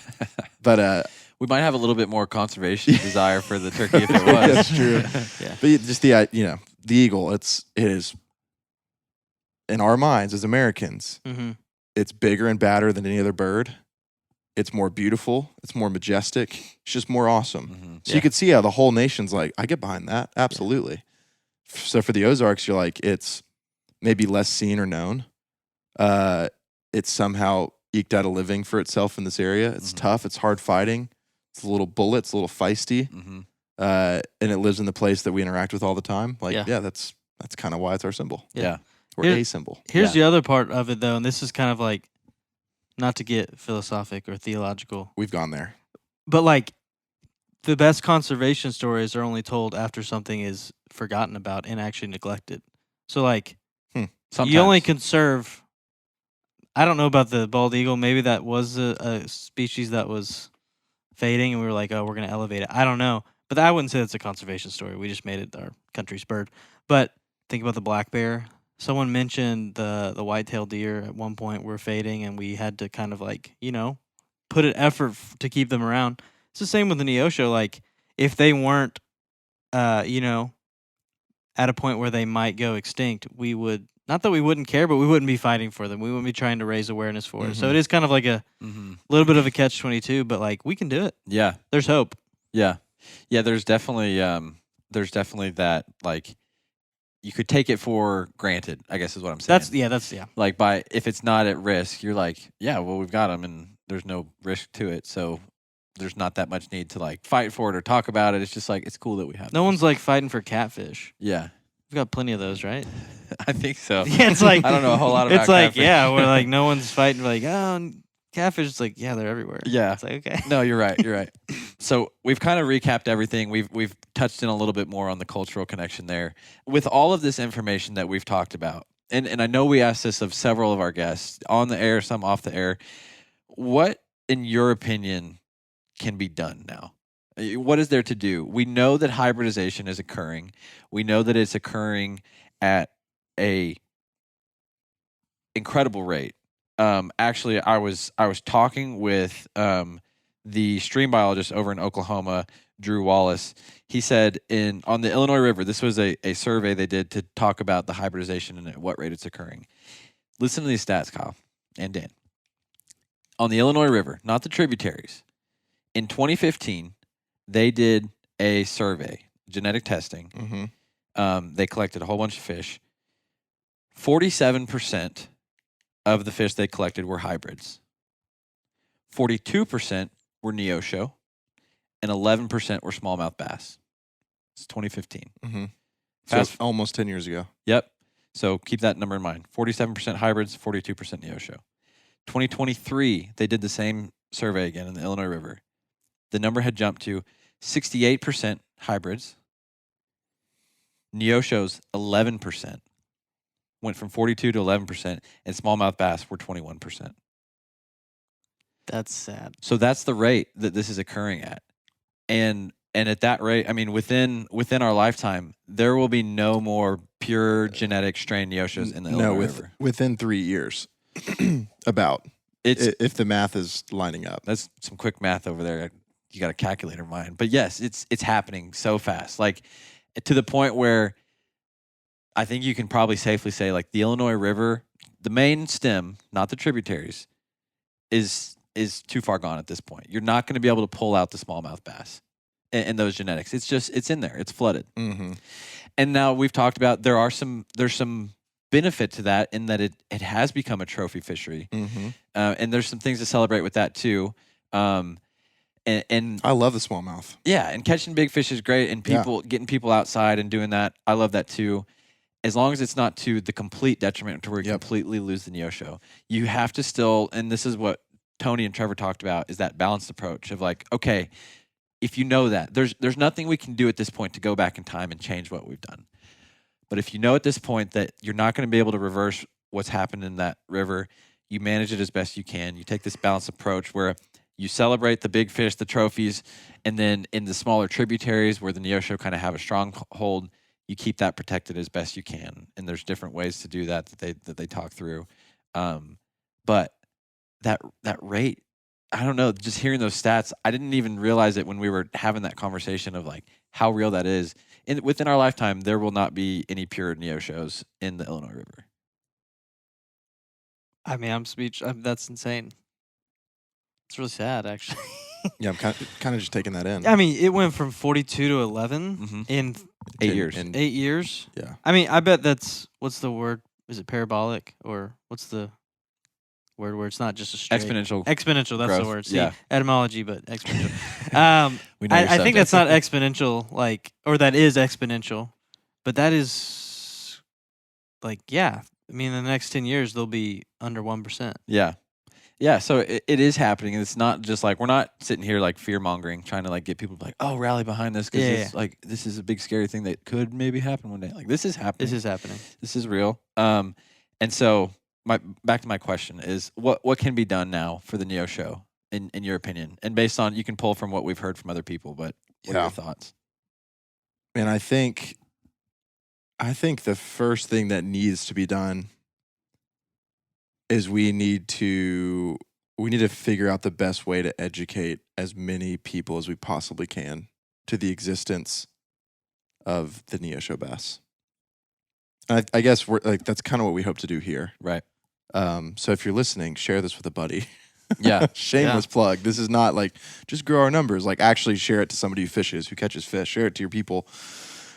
But we might have a little bit more conservation desire for the turkey if it was. That's true. Yeah. But just the eagle, it is in our minds as Americans, it's bigger and badder than any other bird. It's more beautiful. It's more majestic. It's just more awesome. So you could see how the whole nation's like, I get behind that. Absolutely. Yeah. So for the Ozarks, you're like, it's maybe less seen or known. It's somehow eked out a living for itself in this area. It's tough. It's hard fighting. It's a little bullet. It's a little feisty. And it lives in the place that we interact with all the time. Like, that's kind of why it's our symbol. Yeah. Or a symbol. Here's the other part of it, though, and this is kind of like, not to get philosophic or theological. We've gone there. But like, the best conservation stories are only told after something is forgotten about and actually neglected. So like, you only conserve. I don't know about the bald eagle. Maybe that was a species that was fading, and we were like, oh, we're going to elevate it. I don't know. But I wouldn't say that's a conservation story. We just made it our country's bird. But think about the black bear. Someone mentioned the white-tailed deer at one point were fading, and we had to kind of like, put an effort to keep them around. It's the same with the Neosho. Like, if they weren't, at a point where they might go extinct, we would, not that we wouldn't care, but we wouldn't be fighting for them. We wouldn't be trying to raise awareness for it. So it is kind of like a little bit of a catch-22, but like, we can do it. Yeah. There's hope. Yeah. Yeah, there's definitely that, like, you could take it for granted, I guess is what I'm saying. That's Like, if it's not at risk, you're like, yeah, well, we've got them and there's no risk to it. So there's not that much need to like fight for it or talk about it. It's just like, it's cool that we have No one's like fighting for catfish. Yeah. We've got plenty of those, right? I think so. Yeah, it's like, I don't know a whole lot about it's like, catfish. we're like, no one's fighting. We're like, oh, catfish. It's like, yeah, they're everywhere. Yeah. It's like, okay. No, you're right. You're right. So we've kind of recapped everything. We've touched in a little bit more on the cultural connection there. With all of this information that we've talked about, and I know we asked this of several of our guests on the air, some off the air, what, in your opinion, can be done now? What is there to do? We know that hybridization is occurring. We know that it's occurring at a incredible rate. Actually, I was talking with the stream biologist over in Oklahoma Drew Wallace. He said on the Illinois River, this was a survey they did to talk about the hybridization and at what rate it's occurring. Listen to these stats, Kyle and Dan. On the Illinois River, not the tributaries, in 2015, they did a survey, genetic testing. They collected a whole bunch of fish. 47% of the fish they collected were hybrids. 42% were Neosho, and 11% were smallmouth bass. It's 2015. So almost 10 years ago. Yep. So keep that number in mind. 47% hybrids, 42% Neosho. 2023, they did the same survey again in the Illinois River. The number had jumped to 68% hybrids. Neosho's 11%. Went from 42 to 11%, and smallmouth bass were 21%. That's sad. So that's the rate that this is occurring at. And at that rate, I mean, within our lifetime, there will be no more pure genetic strain Neoshos in the Illinois River. Within 3 years. About. If the math is lining up. That's some quick math over there. You got a calculator mind. But yes, it's happening so fast. Like to the point where I think you can probably safely say like the Illinois River, the main stem, not the tributaries, is too far gone at this point. You're not going to be able to pull out the smallmouth bass and those genetics. It's in there. It's flooded. And now we've talked about there's some benefit to that in that it has become a trophy fishery. And there's some things to celebrate with that too. And I love the smallmouth. Yeah, and catching big fish is great, and getting people outside and doing that, I love that too. As long as it's not to the complete detriment to where you completely lose the Neosho. You have to still, and this is what Tony and Trevor talked about, is that balanced approach of like, okay, if you know that, there's nothing we can do at this point to go back in time and change what we've done. But if you know at this point that you're not going to be able to reverse what's happened in that river, you manage it as best you can. You take this balanced approach where you celebrate the big fish, the trophies, and then in the smaller tributaries where the Neosho kind of have a strong hold, you keep that protected as best you can. And there's different ways to do that they talk through. But that rate, I don't know, just hearing those stats, I didn't even realize it when we were having that conversation of like how real that is. Within our lifetime, there will not be any pure Neoshos in the Illinois River. I mean, I'm speechless. That's insane. It's really sad, actually. Yeah, I'm kind of just taking that in. I mean, it went from 42 to 11 in 8 years. 8 years. Yeah. I mean, I bet that's, what's the word? Is it parabolic, or what's the word where it's not just a straight Exponential. Exponential, that's growth. the word. See, Yeah. etymology, but exponential. We know your I think subject. that's not exponential, or that is exponential, but that is yeah. I mean, in the next 10 years, they'll be under 1%. Yeah. Yeah, so it is happening. It's not just like, we're not sitting here like fear-mongering, trying to like get people like, oh, rally behind this because it's like, this is a big scary thing that could maybe happen one day. Like, this is happening. This is happening. This is real. And so back to my question is, what can be done now for the Neosho in your opinion? And based on, you can pull from what we've heard from other people, but what are your thoughts? And I think the first thing that needs to be done is we need to figure out the best way to educate as many people as we possibly can to the existence of the Neosho bass. And I guess we're like, that's kind of what we hope to do here. Right. So if you're listening, share this with a buddy. Yeah. Shameless plug. This is not like just grow our numbers. Like actually share it to somebody who fishes, who catches fish. Share it to your people.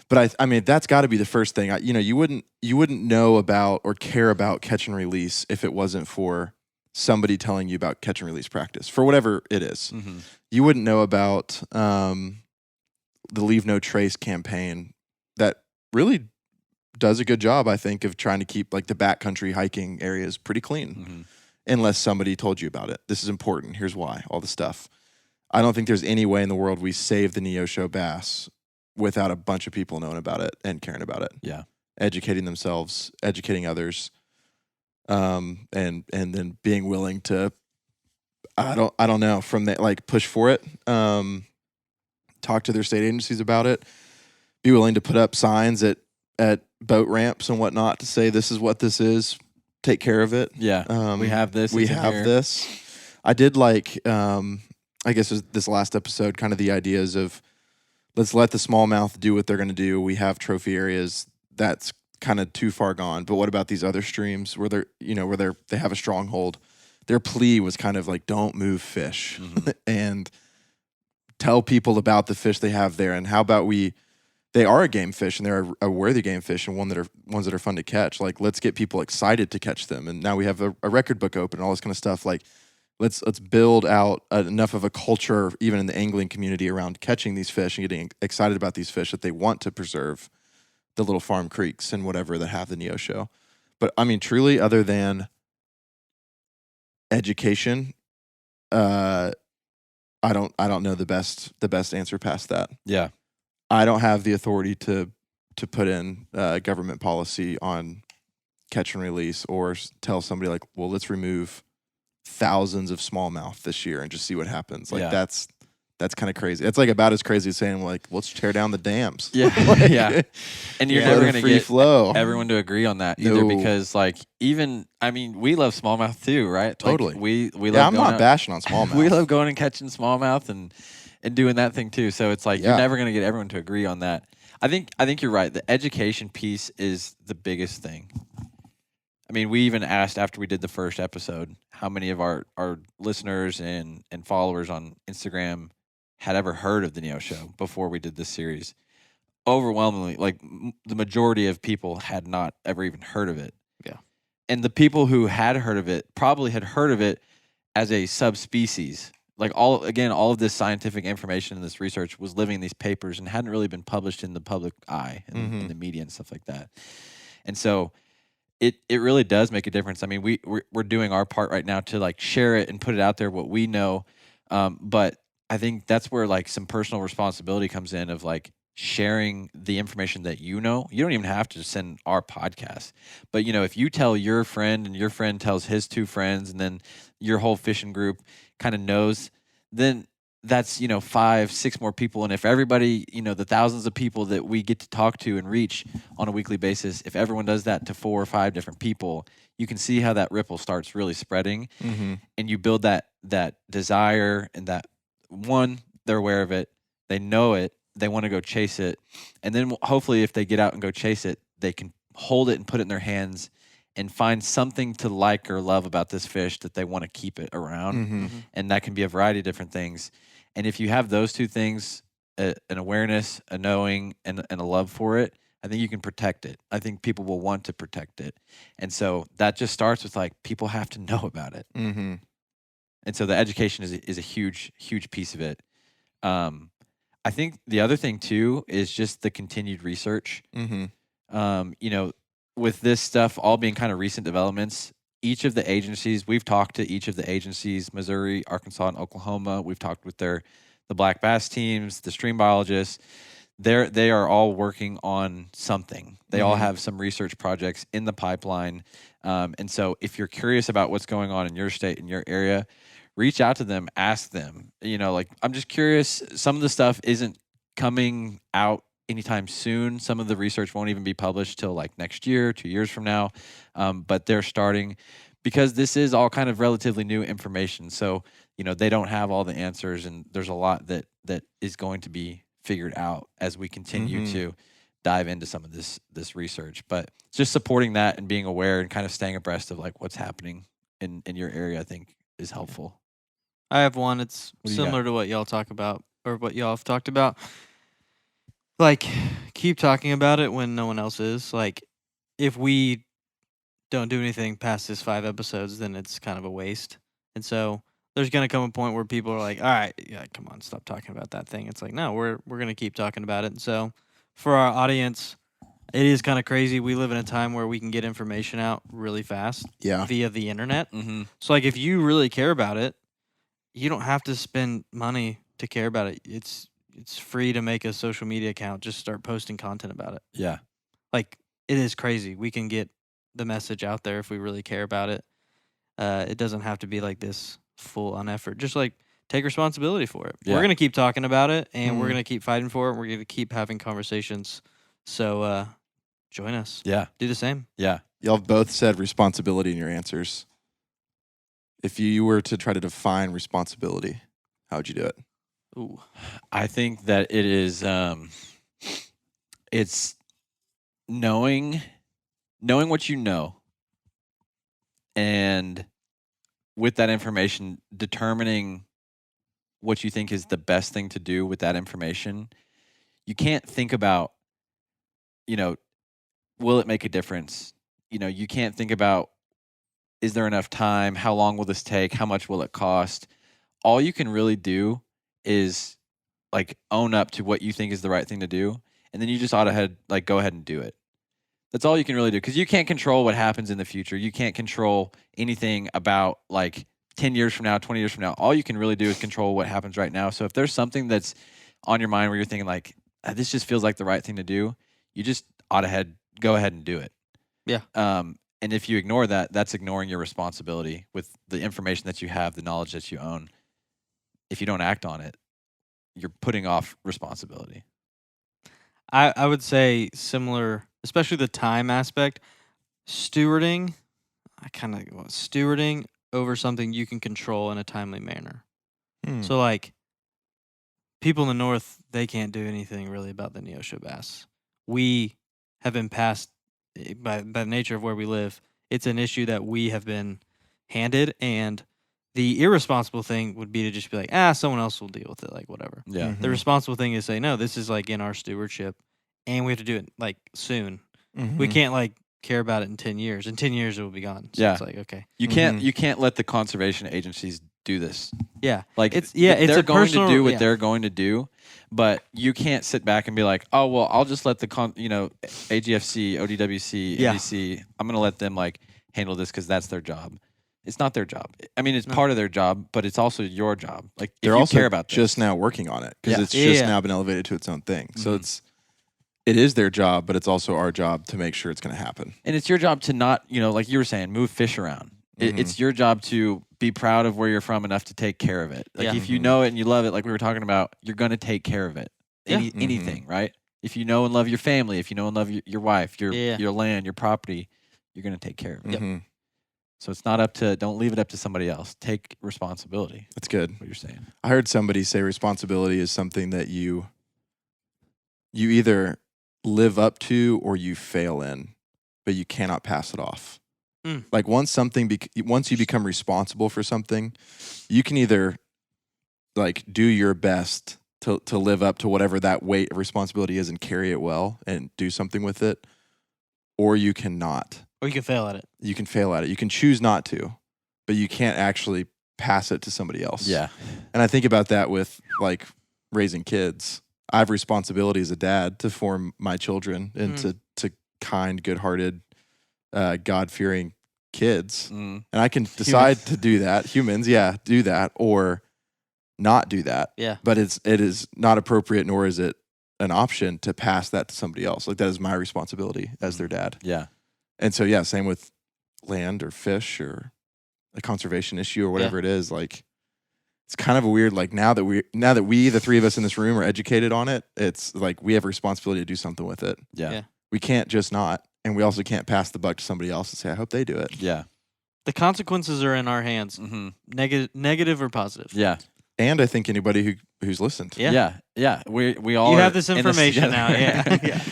But I mean, that's got to be the first thing. You wouldn't know about or care about catch and release if it wasn't for somebody telling you about catch and release practice for whatever it is. Mm-hmm. You wouldn't know about the Leave No Trace campaign that really does a good job, I think, of trying to keep like the backcountry hiking areas pretty clean, unless somebody told you about it. This is important. Here's why. All the stuff. I don't think there's any way in the world we save the Neosho bass without a bunch of people knowing about it and caring about it. Yeah. Educating themselves, educating others, and then being willing to, I don't know, from that, like push for it, talk to their state agencies about it, be willing to put up signs at boat ramps and whatnot to say, this is what this is, take care of it. Yeah. We have this. We have this. I did like, I guess it was this last episode, kind of the ideas of let's let the smallmouth do what they're going to do. We have trophy areas. That's kind of too far gone. But what about these other streams where they have a stronghold? Their plea was kind of like, don't move fish and tell people about the fish they have there. And how about they are a game fish and they're a worthy game fish and ones that are fun to catch. Like, let's get people excited to catch them. And now we have a record book open and all this kind of stuff. Like, let's build out enough of a culture, even in the angling community, around catching these fish and getting excited about these fish that they want to preserve the little farm creeks and whatever that have the Neosho. But I mean, truly, other than education, I don't know the best answer past that. Yeah. I don't have the authority to put in government policy on catch and release or tell somebody like, well, let's remove thousands of smallmouth this year and just see what happens. Like that's kind of crazy. It's like about as crazy as saying like, let's tear down the dams. Yeah. Like, yeah. And you're never going to get flow. everyone to agree on that either because like we love smallmouth too, right? Totally. Like, we love I'm going not out, bashing on smallmouth. we love going and catching smallmouth and doing that thing too. So it's like you're never going to get everyone to agree on that. I think you're right. The education piece is the biggest thing. I mean, we even asked after we did the first episode how many of our listeners and followers on Instagram had ever heard of the Neosho before we did this series. Overwhelmingly, like the majority of people had not ever even heard of it. Yeah. And the people who had heard of it probably had heard of it as a subspecies. Like all of this scientific information and this research was living in these papers and hadn't really been published in the public eye and in the media and stuff like that. And so it really does make a difference. I mean, we're doing our part right now to like share it and put it out there what we know. But I think that's where like some personal responsibility comes in of like sharing the information that you know. You don't even have to send our podcast. But if you tell your friend and your friend tells his two friends and then your whole fishing group kind of knows, then that's 5-6 more people. And if everybody, the thousands of people that we get to talk to and reach on a weekly basis, if everyone does that to 4 or 5 different people, you can see how that ripple starts really spreading. And you build that desire and that one, they're aware of it, they know it, they want to go chase it, and then hopefully if they get out and go chase it, they can hold it and put it in their hands and find something to like or love about this fish that they want to keep it around. And that can be a variety of different things. And if you have those two things, an awareness, a knowing, and a love for it, I think you can protect it. I think people will want to protect it. And so that just starts with like, people have to know about it. And so the education is a huge, huge piece of it. I think the other thing too is just the continued research. With this stuff all being kind of recent developments, each of the agencies, we've talked to each of the agencies, Missouri, Arkansas, and Oklahoma. We've talked with the black bass teams, the stream biologists. They are all working on something. They all have some research projects in the pipeline. And so if you're curious about what's going on in your state, in your area, reach out to them, ask them. Like, I'm just curious. Some of the stuff isn't coming out anytime soon. Some of the research won't even be published till like next year, 2 years from now. But they're starting because this is all kind of relatively new information. So, they don't have all the answers, and there's a lot that is going to be figured out as we continue to dive into some of this research. But just supporting that and being aware and kind of staying abreast of like what's happening in your area, I think is helpful. I have one. It's similar to what y'all talk about or what y'all have talked about. Like, keep talking about it when no one else is. Like, if we don't do anything past this 5 episodes, then it's kind of a waste. And so there's going to come a point where people are like, all right, yeah, come on, stop talking about that thing. It's like, no, we're going to keep talking about it. And so for our audience, it is kind of crazy. We live in a time where we can get information out really fast via the internet. So, like, if you really care about it, you don't have to spend money to care about it. It's free to make a social media account. Just start posting content about it. Yeah. Like, it is crazy. We can get the message out there if we really care about it. It doesn't have to be like this full-on effort. Just, like, take responsibility for it. Yeah. We're going to keep talking about it, and we're going to keep fighting for it. We're going to keep having conversations. So, join us. Yeah. Do the same. Yeah. Y'all have both said responsibility in your answers. If you were to try to define responsibility, how would you do it? Ooh. I think that it is it's knowing what you know, and with that information determining what you think is the best thing to do with that information. You can't think about, you know, will it make a difference? You can't think about, is there enough time? How long will this take? How much will it cost? All you can really do is like own up to what you think is the right thing to do, and then you just go ahead and do it. That's all you can really do, because you can't control what happens in the future. You can't control anything about like 10 years from now, 20 years from now. All you can really do is control what happens right now. So if there's something that's on your mind where you're thinking like, this just feels like the right thing to do, you just go ahead and do it. Yeah. And if you ignore that, that's ignoring your responsibility with the information that you have, the knowledge that you own. If you don't act on it, you're putting off responsibility. I would say similar, especially the time aspect. Stewarding over something you can control in a timely manner. So like people in the north, they can't do anything really about the Neosho Bass. We have been passed by the nature of where we live. It's an issue that we have been handed, and the irresponsible thing would be to just be like, someone else will deal with it, like whatever. Yeah. The responsible thing is say, no, this is like in our stewardship, and we have to do it like soon. We can't like care about it in 10 years. In 10 years, it will be gone. So it's like, okay. You can't let the conservation agencies do this. Yeah. Like they're going to do what they're going to do, but you can't sit back and be like, oh well, I'll just let the AGFC, ODWC, NBC, I'm gonna let them like handle this because that's their job. It's not their job. I mean, it's part of their job, but it's also your job. Like if they're you also care about this. just now working on it because it's just now been elevated to its own thing. So it is their job, but it's also our job to make sure it's going to happen. And it's your job to not, like you were saying, move fish around. It's your job to be proud of where you're from enough to take care of it. Like if you know it and you love it, like we were talking about, you're going to take care of it. Anything, right? If you know and love your family, if you know and love your wife, your land, your property, you're going to take care of it. Yep. So it's not don't leave it up to somebody else. Take responsibility. That's good. What you're saying. I heard somebody say responsibility is something that you either live up to or you fail in, but you cannot pass it off. Like once you become responsible for something, you can either like do your best to live up to whatever that weight of responsibility is and carry it well and do something with it, or you cannot. Or you can fail at it. You can fail at it. You can choose not to, but you can't actually pass it to somebody else. Yeah. And I think about that with like raising kids. I have responsibility as a dad to form my children into to kind, good-hearted, God-fearing kids. And I can decide to do that. Humans, do that or not do that. Yeah. But it is not appropriate, nor is it an option to pass that to somebody else. Like that is my responsibility as their dad. Yeah. And so same with land or fish or a conservation issue or whatever it is. Like it's kind of a weird, like now that we, the three of us in this room are educated on it, it's like we have a responsibility to do something with it. Yeah. We can't just not. And we also can't pass the buck to somebody else and say, I hope they do it. Yeah. The consequences are in our hands, negative or positive. Yeah. And I think anybody who's listened. Yeah. We all you have this information now. Yeah.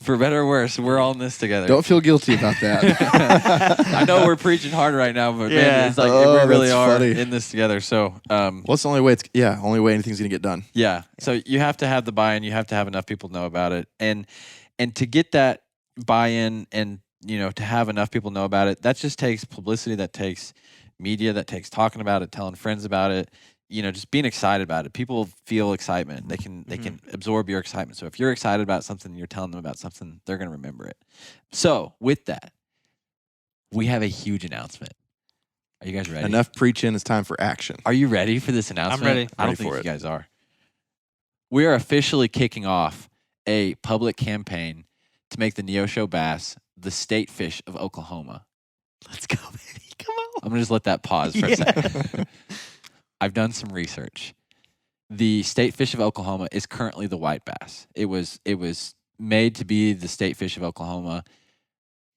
For better or worse, we're all in this together. Don't feel guilty about that. I know we're preaching hard right now, but man, it's like we really are in this together. So, well, it's the only way. Only way anything's gonna get done. Yeah. So you have to have the buy-in. You have to have enough people know about it, and to get that buy-in, and to have enough people know about it, that just takes publicity. That takes media. That takes talking about it, telling friends about it. Just being excited about it. People feel excitement. They can absorb your excitement. So if you're excited about something, you're telling them about something, they're going to remember it. So with that, we have a huge announcement. Are you guys ready? Enough preaching. It's time for action. Are you ready for this announcement? I'm ready. I don't think you guys are. We are officially kicking off a public campaign to make the Neosho Bass the state fish of Oklahoma. Let's go, baby. Come on. I'm going to just let that pause for a second. I've done some research. The state fish of Oklahoma is currently the white bass. It was made to be the state fish of Oklahoma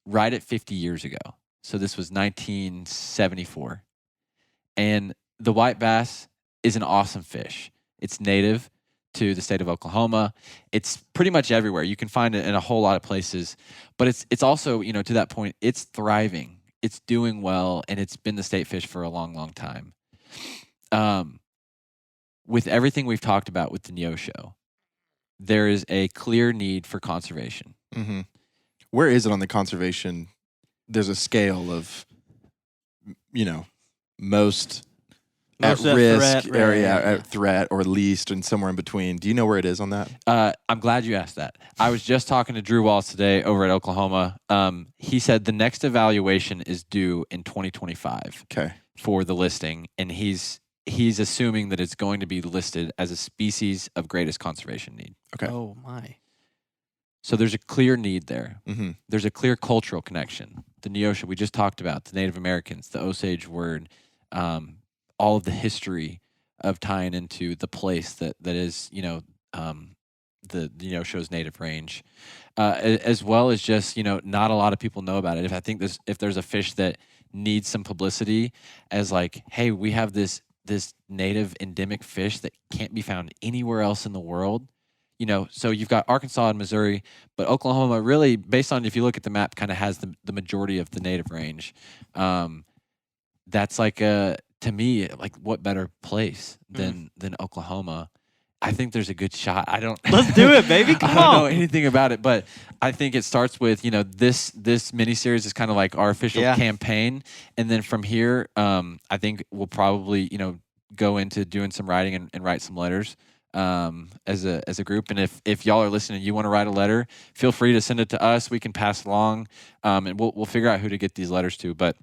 right at 50 years ago. So this was 1974. And the white bass is an awesome fish. It's native to the state of Oklahoma. It's pretty much everywhere. You can find it in a whole lot of places, but it's also, to that point, it's thriving. It's doing well, and it's been the state fish for a long, long time. With everything we've talked about with the Neosho, there is a clear need for conservation. Mm-hmm. Where is it on the conservation? There's a scale of, most at risk threat, area, right, at threat, or least, and somewhere in between. Do you know where it is on that? I'm glad you asked that. I was just talking to Drew Walls today over at Oklahoma. He said the next evaluation is due in 2025 for the listing, and he's assuming that it's going to be listed as a species of greatest conservation need. Okay. Oh my. So there's a clear need there. Mm-hmm. There's a clear cultural connection. The Neosho we just talked about, the Native Americans, the Osage word, all of the history of tying into the place that is, the Neosho's native range, as well as just, not a lot of people know about it. If there's a fish that needs some publicity as like, hey, we have this native endemic fish that can't be found anywhere else in the world. So you've got Arkansas and Missouri, but Oklahoma really, based on if you look at the map, kind of has the majority of the native range. That's like to me, like what better place than Oklahoma? I think there's a good shot. Let's do it, baby. Come I don't know on. anything about it, but I think it starts with, this miniseries is kind of like our official campaign. And then from here, I think we'll probably, go into doing some writing and write some letters as a group. And if y'all are listening, you want to write a letter, feel free to send it to us. We can pass along, and we'll figure out who to get these letters to. But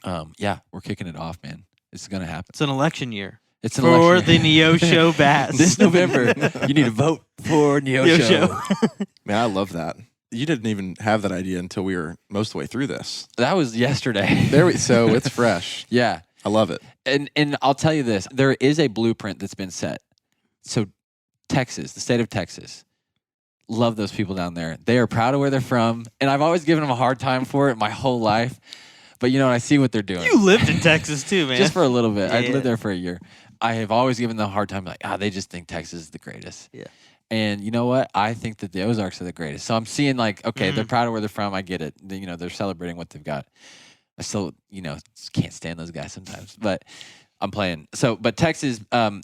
we're kicking it off, man. It's gonna happen. It's an election year. It's an for election the Neosho Bass. this November. You need to vote for Neosho. Man, I love that. You didn't even have that idea until we were most of the way through this. That was yesterday. So it's fresh. Yeah. I love it. And I'll tell you this, there is a blueprint that's been set. So Texas, the state of Texas, love those people down there. They are proud of where they're from, and I've always given them a hard time for it my whole life. But I see what they're doing. You lived in Texas too, man. Just for a little bit. Yeah. I lived there for a year. I have always given them a hard time, like, they just think Texas is the greatest. Yeah. And you know what? I think that the Ozarks are the greatest. So I'm seeing like, okay, they're proud of where they're from. I get it. They're celebrating what they've got. I still, can't stand those guys sometimes, but I'm playing. So, but Texas,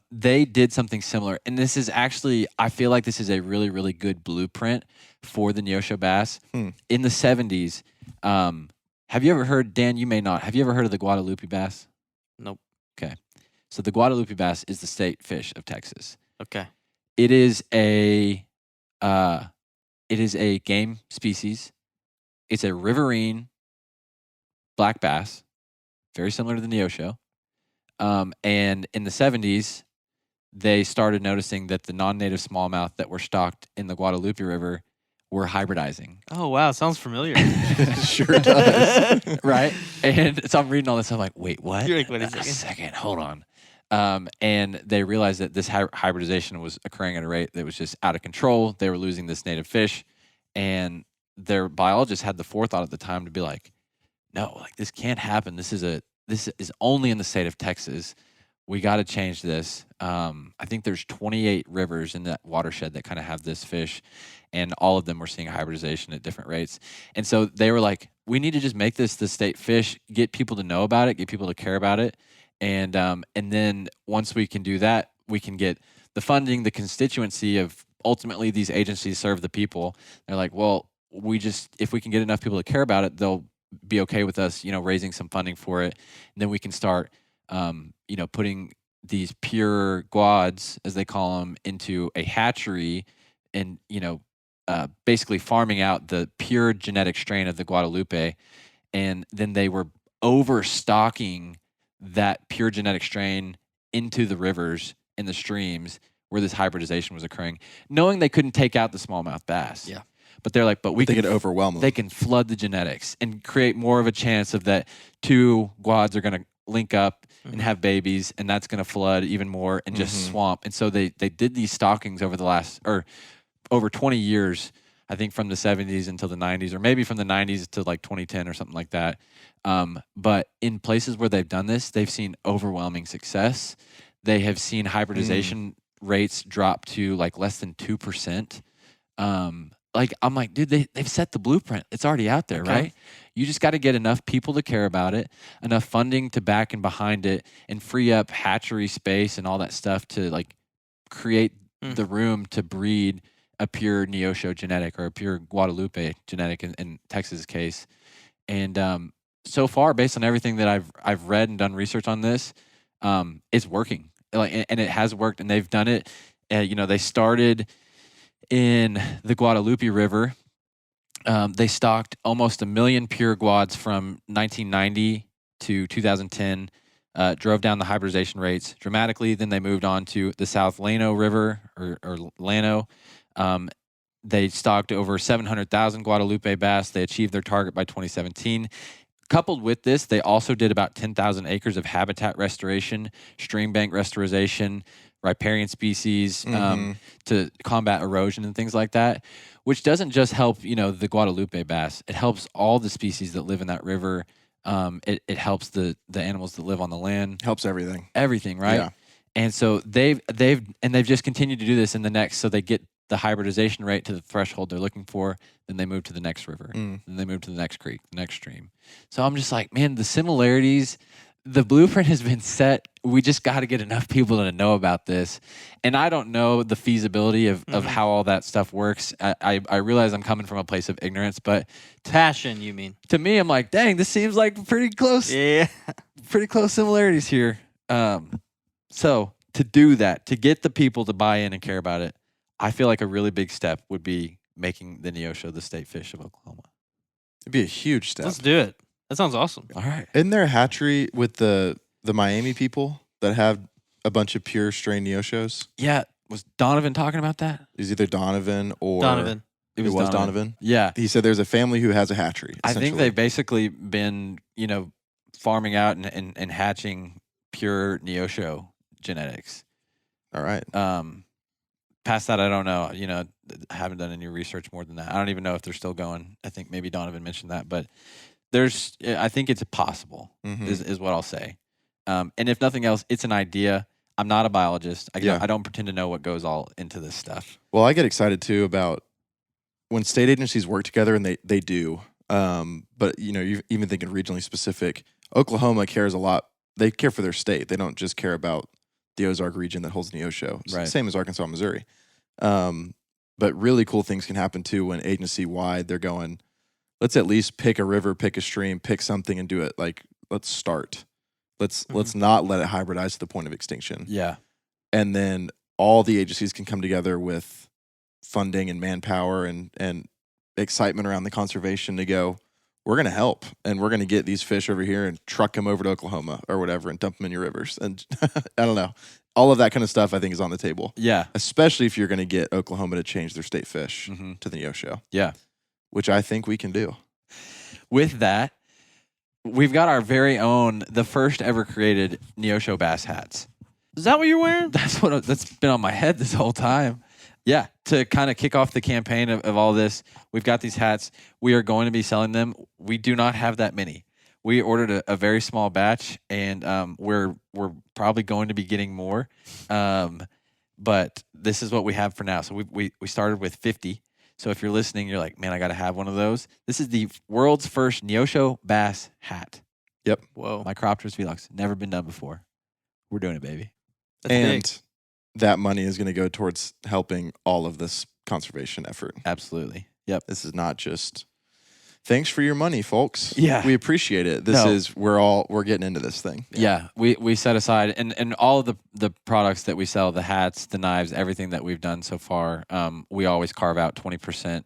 they did something similar. And this is actually, I feel like this is a really, really good blueprint for the Neosho Bass. In the 70s, have you ever heard, Dan, you may not, have you ever heard of the Guadalupe bass? Nope. Okay. So the Guadalupe bass is the state fish of Texas. Okay. It is a game species. It's a riverine black bass, very similar to the Neosho. And in the 70s, they started noticing that the non-native smallmouth that were stocked in the Guadalupe River were hybridizing. Oh, wow. Sounds familiar. Sure does. Right? And so I'm reading all this. I'm like, wait, what? You're like, wait a second. Hold on. And they realized that this hybridization was occurring at a rate that was just out of control. They were losing this native fish. And their biologists had the forethought at the time to be like, no, like this can't happen. This is only in the state of Texas. We got to change this. I think there's 28 rivers in that watershed that kind of have this fish, and all of them were seeing hybridization at different rates. And so they were like, we need to just make this the state fish, get people to know about it, get people to care about it. And then once we can do that, we can get the funding, the constituency of ultimately these agencies serve the people. They're like, well, if we can get enough people to care about it, they'll be okay with us, raising some funding for it. And then we can start, putting these pure guads, as they call them, into a hatchery and, basically farming out the pure genetic strain of the Guadalupe. And then they were overstocking that pure genetic strain into the rivers and the streams where this hybridization was occurring, knowing they couldn't take out the smallmouth bass. Yeah. But they're like, they could overwhelm them. They can flood the genetics and create more of a chance of that two guads are going to link up and have babies, and that's going to flood even more and just swamp. And so they did these stockings over 20 years, I think from the 70s until the 90s, or maybe from the 90s to like 2010 or something like that. But in places where they've done this, they've seen overwhelming success. They have seen hybridization rates drop to like less than 2%. Like I'm like, dude, they've set the blueprint. It's already out there, Okay. right? You just got to get enough people to care about it, enough funding to back and behind it, and free up hatchery space and all that stuff to like create the room to breed a pure Neosho genetic or a pure Guadalupe genetic in Texas' case. And so far, based on everything that I've read and done research on this, it's working. Like, and it has worked, and they've done it. They started in the Guadalupe River. They stocked almost 1 million pure guads from 1990 to 2010. Drove down the hybridization rates dramatically. Then they moved on to the South Llano River or Llano. They stocked over 700,000 Guadalupe bass. They achieved their target by 2017. Coupled with this, they also did about 10,000 acres of habitat restoration, stream bank restoration, riparian species to combat erosion and things like that, which doesn't just help, the Guadalupe bass. It helps all the species that live in that river. It helps the animals that live on the land. Helps everything. Everything, right? Yeah. And so they've just continued to do this in the next, so they get the hybridization rate to the threshold they're looking for, then they move to the next river, then they move to the next creek, the next stream. So I'm just like, man, the similarities, the blueprint has been set. We just got to get enough people to know about this. And I don't know the feasibility of how all that stuff works. I realize I'm coming from a place of ignorance, but passion, you mean? To me, I'm like, dang, this seems like pretty close. Yeah. Pretty close similarities here. So to do that, to get the people to buy in and care about it, I feel like a really big step would be making the Neosho the state fish of Oklahoma. It'd be a huge step. Let's do it. That sounds awesome. All right. Isn't there a hatchery with the Miami people that have a bunch of pure strain Neoshos? Yeah. Was Donovan talking about that? It was either Donovan or... Donovan. It was Donovan? Yeah. He said there's a family who has a hatchery. I think they've basically been, farming out and hatching pure Neosho genetics. All right. Past that, I don't know. I haven't done any research more than that. I don't even know if they're still going. I think maybe Donovan mentioned that, but I think it's possible is what I'll say. And if nothing else, it's an idea. I'm not a biologist. I don't pretend to know what goes all into this stuff. Well, I get excited too about when state agencies work together, and they do. But you're even thinking regionally specific. Oklahoma cares a lot. They care for their state. They don't just care about the Ozark region that holds Neosho. Right. Same as Arkansas, Missouri. But really cool things can happen too when agency-wide they're going, let's at least pick a river, pick a stream, pick something and do it. Like, let's start. Let's not let it hybridize to the point of extinction. Yeah. And then all the agencies can come together with funding and manpower and excitement around the conservation to go, we're going to help, and we're going to get these fish over here and truck them over to Oklahoma or whatever and dump them in your rivers. And I don't know. All of that kind of stuff I think is on the table. Yeah. Especially if you're going to get Oklahoma to change their state fish to the Neosho. Yeah. Which I think we can do. With that, we've got our very own, the first ever created Neosho Bass hats. Is that what you're wearing? That's been on my head this whole time. Yeah, to kind of kick off the campaign of all this, we've got these hats. We are going to be selling them. We do not have that many. We ordered a very small batch, and we're probably going to be getting more. But this is what we have for now. So we started with 50. So if you're listening, you're like, man, I got to have one of those. This is the world's first Neosho Bass hat. Yep. Whoa. Micropterus Velux. Never been done before. We're doing it, baby. That's and big. That money is going to go towards helping all of this conservation effort. Absolutely. Yep. This is not just thanks for your money, folks. Yeah. We appreciate it. This is we're getting into this thing. Yeah. We set aside and all of the products that we sell, the hats, the knives, everything that we've done so far, we always carve out 20%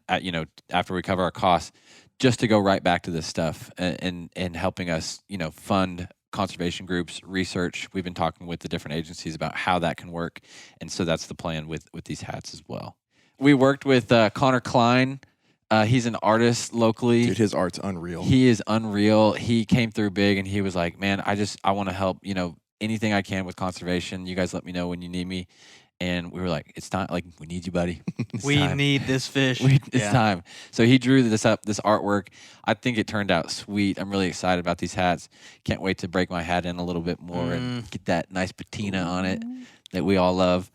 after we cover our costs just to go right back to this stuff and helping us, fund conservation groups, research. We've been talking with the different agencies about how that can work. And so that's the plan with these hats as well. We worked with Connor Klein. He's an artist locally. Dude, his art's unreal. He is unreal. He came through big and he was like, man, I want to help, anything I can with conservation. You guys let me know when you need me. And we were like, it's time. Like, we need you, buddy. We need this fish. It's time. So he drew this artwork. I think it turned out sweet. I'm really excited about these hats. Can't wait to break my hat in a little bit more and get that nice patina on it that we all love.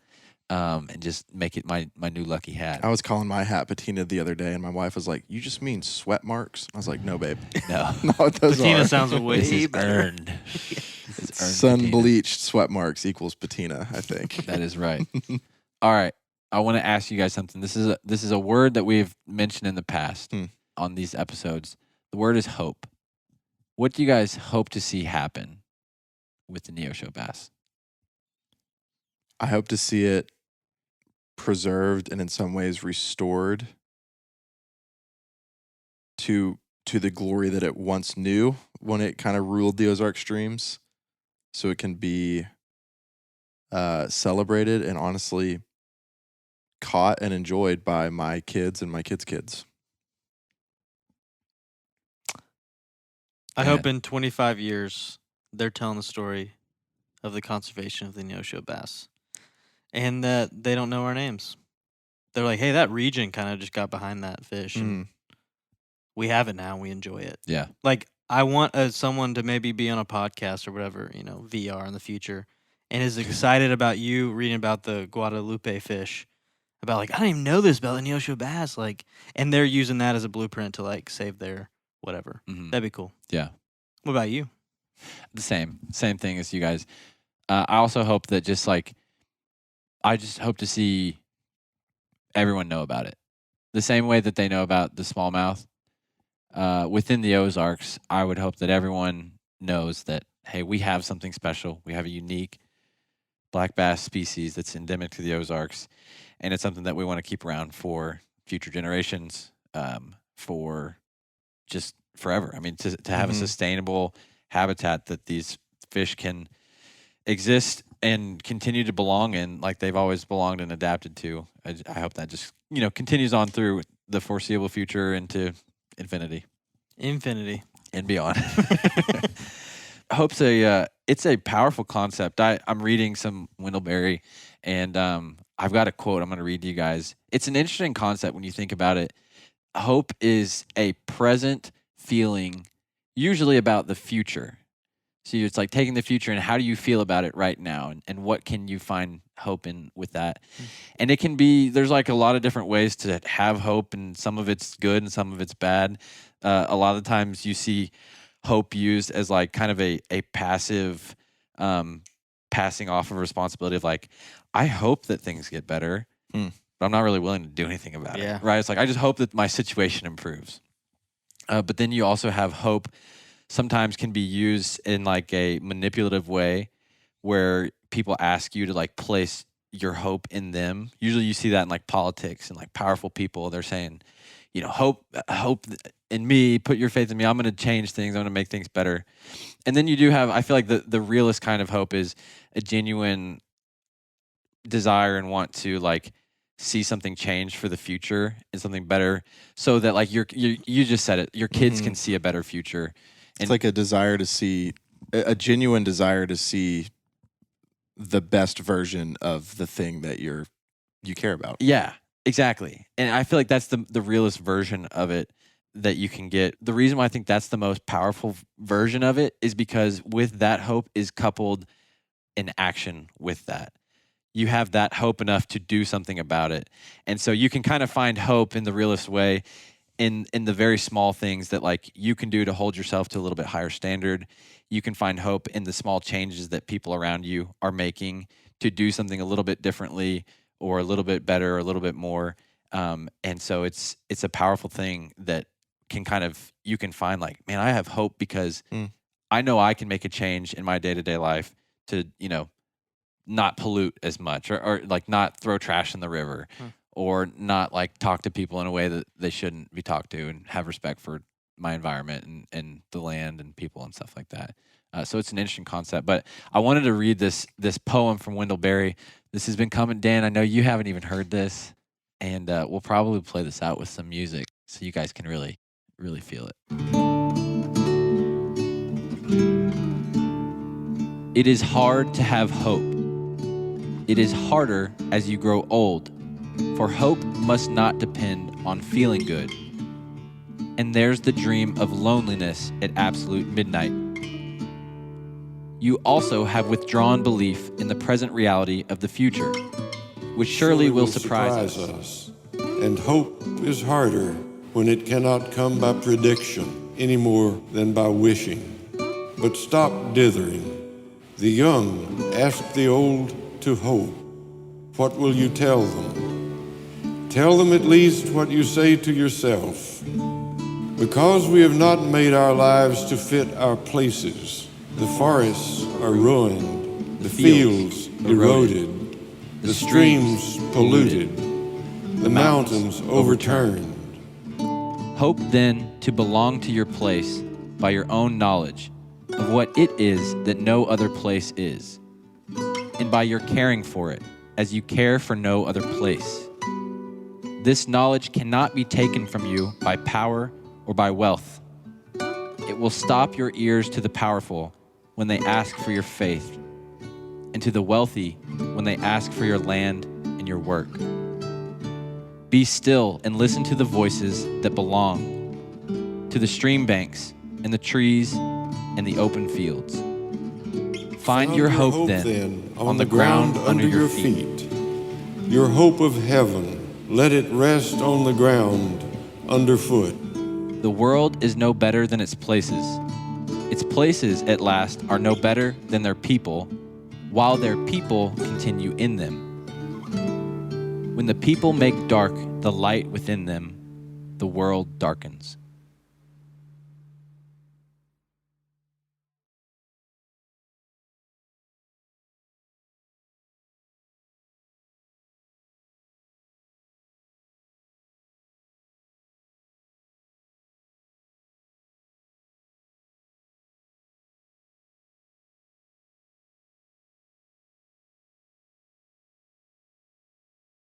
and just make it my new lucky hat. I was calling my hat patina the other day, and my wife was like, "You just mean sweat marks?" I was like, "No, babe. No, Not what those Patina are. sounds this way is better. earned. This is earned Sun patina. bleached sweat marks equals patina, I think." That is right. All right, I want to ask you guys something. This is a word that we've mentioned in the past on these episodes. The word is hope. What do you guys hope to see happen with the Neosho Bass? I hope to see it preserved and in some ways restored to the glory that it once knew when it kind of ruled the Ozark streams, so it can be celebrated and honestly caught and enjoyed by my kids and my kids' kids. I hope in 25 years they're telling the story of the conservation of the Neosho Bass, and that they don't know our names. They're like, "Hey, that region kind of just got behind that fish, and we have it now. And we enjoy it." Yeah. Like, I want someone to maybe be on a podcast or whatever, VR in the future, and is excited about you reading about the Guadalupe fish, about like, I don't even know this about the Neosho Bass, like, and they're using that as a blueprint to like save their whatever. That'd be cool. Yeah. What about you? The same thing as you guys. I also hope that I just hope to see everyone know about it. The same way that they know about the smallmouth. Within the Ozarks, I would hope that everyone knows that, hey, we have something special. We have a unique black bass species that's endemic to the Ozarks, and it's something that we want to keep around for future generations, for just forever. I mean, to have a sustainable habitat that these fish can exist and continue to belong in, like they've always belonged and adapted to. I hope that just continues on through the foreseeable future into infinity and beyond. Hope's it's a powerful concept. I'm reading some Wendell and I've got a quote I'm going to read to you guys. It's an interesting concept when you think about it. Hope is a present feeling, usually about the future. So it's like taking the future and how do you feel about it right now, and what can you find hope in with that? And it can be, there's like a lot of different ways to have hope, and some of it's good and some of it's bad. A lot of times you see hope used as like kind of a passive passing off of responsibility of like, I hope that things get better, but I'm not really willing to do anything about it. Right? It's like, I just hope that my situation improves. But then you also have hope sometimes can be used in like a manipulative way where people ask you to like place your hope in them. Usually you see that in like politics and like powerful people. They're saying, hope in me, put your faith in me. I'm going to change things. I'm going to make things better. And then you do have, I feel like the realest kind of hope is a genuine desire and want to like see something change for the future and something better, so that like you just said it, your kids can see a better future. It's like a desire to see, a genuine desire to see the best version of the thing that you care about. Yeah, exactly. And I feel like that's the realest version of it that you can get. The reason why I think that's the most powerful version of it is because with that hope is coupled an action with that. You have that hope enough to do something about it. And so you can kind of find hope in the realest way in the very small things that like you can do to hold yourself to a little bit higher standard. You can find hope in the small changes that people around you are making to do something a little bit differently or a little bit better or a little bit more. And so it's a powerful thing that can kind of, you can find like, man, I have hope because I know I can make a change in my day-to-day life to, not pollute as much or like not throw trash in the river. Or not like talk to people in a way that they shouldn't be talked to, and have respect for my environment and the land and people and stuff like that. So it's an interesting concept. But I wanted to read this poem from Wendell Berry. This has been coming, Dan. I know you haven't even heard this, and we'll probably play this out with some music so you guys can really, really feel it. It is hard to have hope. It is harder as you grow old. For hope must not depend on feeling good. And there's the dream of loneliness at absolute midnight. You also have withdrawn belief in the present reality of the future. which surely will surprise us. us. And hope is harder when it cannot come by prediction any more than by wishing. But stop dithering. The young ask the old to hope. What will you tell them? Tell them at least what you say to yourself. Because we have not made our lives to fit our places, the forests are ruined, the fields eroded, the streams polluted, the mountains overturned. Hope then to belong to your place by your own knowledge of what it is that no other place is, and by your caring for it as you care for no other place. This knowledge cannot be taken from you by power or by wealth. It will stop your ears to the powerful when they ask for your faith, and to the wealthy when they ask for your land and your work. Be still and listen to the voices that belong to the stream banks and the trees and the open fields. Find your hope then on the ground under your feet. Your hope of heaven, let it rest on the ground underfoot. The world is no better than its places. Its places, at last, are no better than their people, while their people continue in them. When the people make dark the light within them, the world darkens.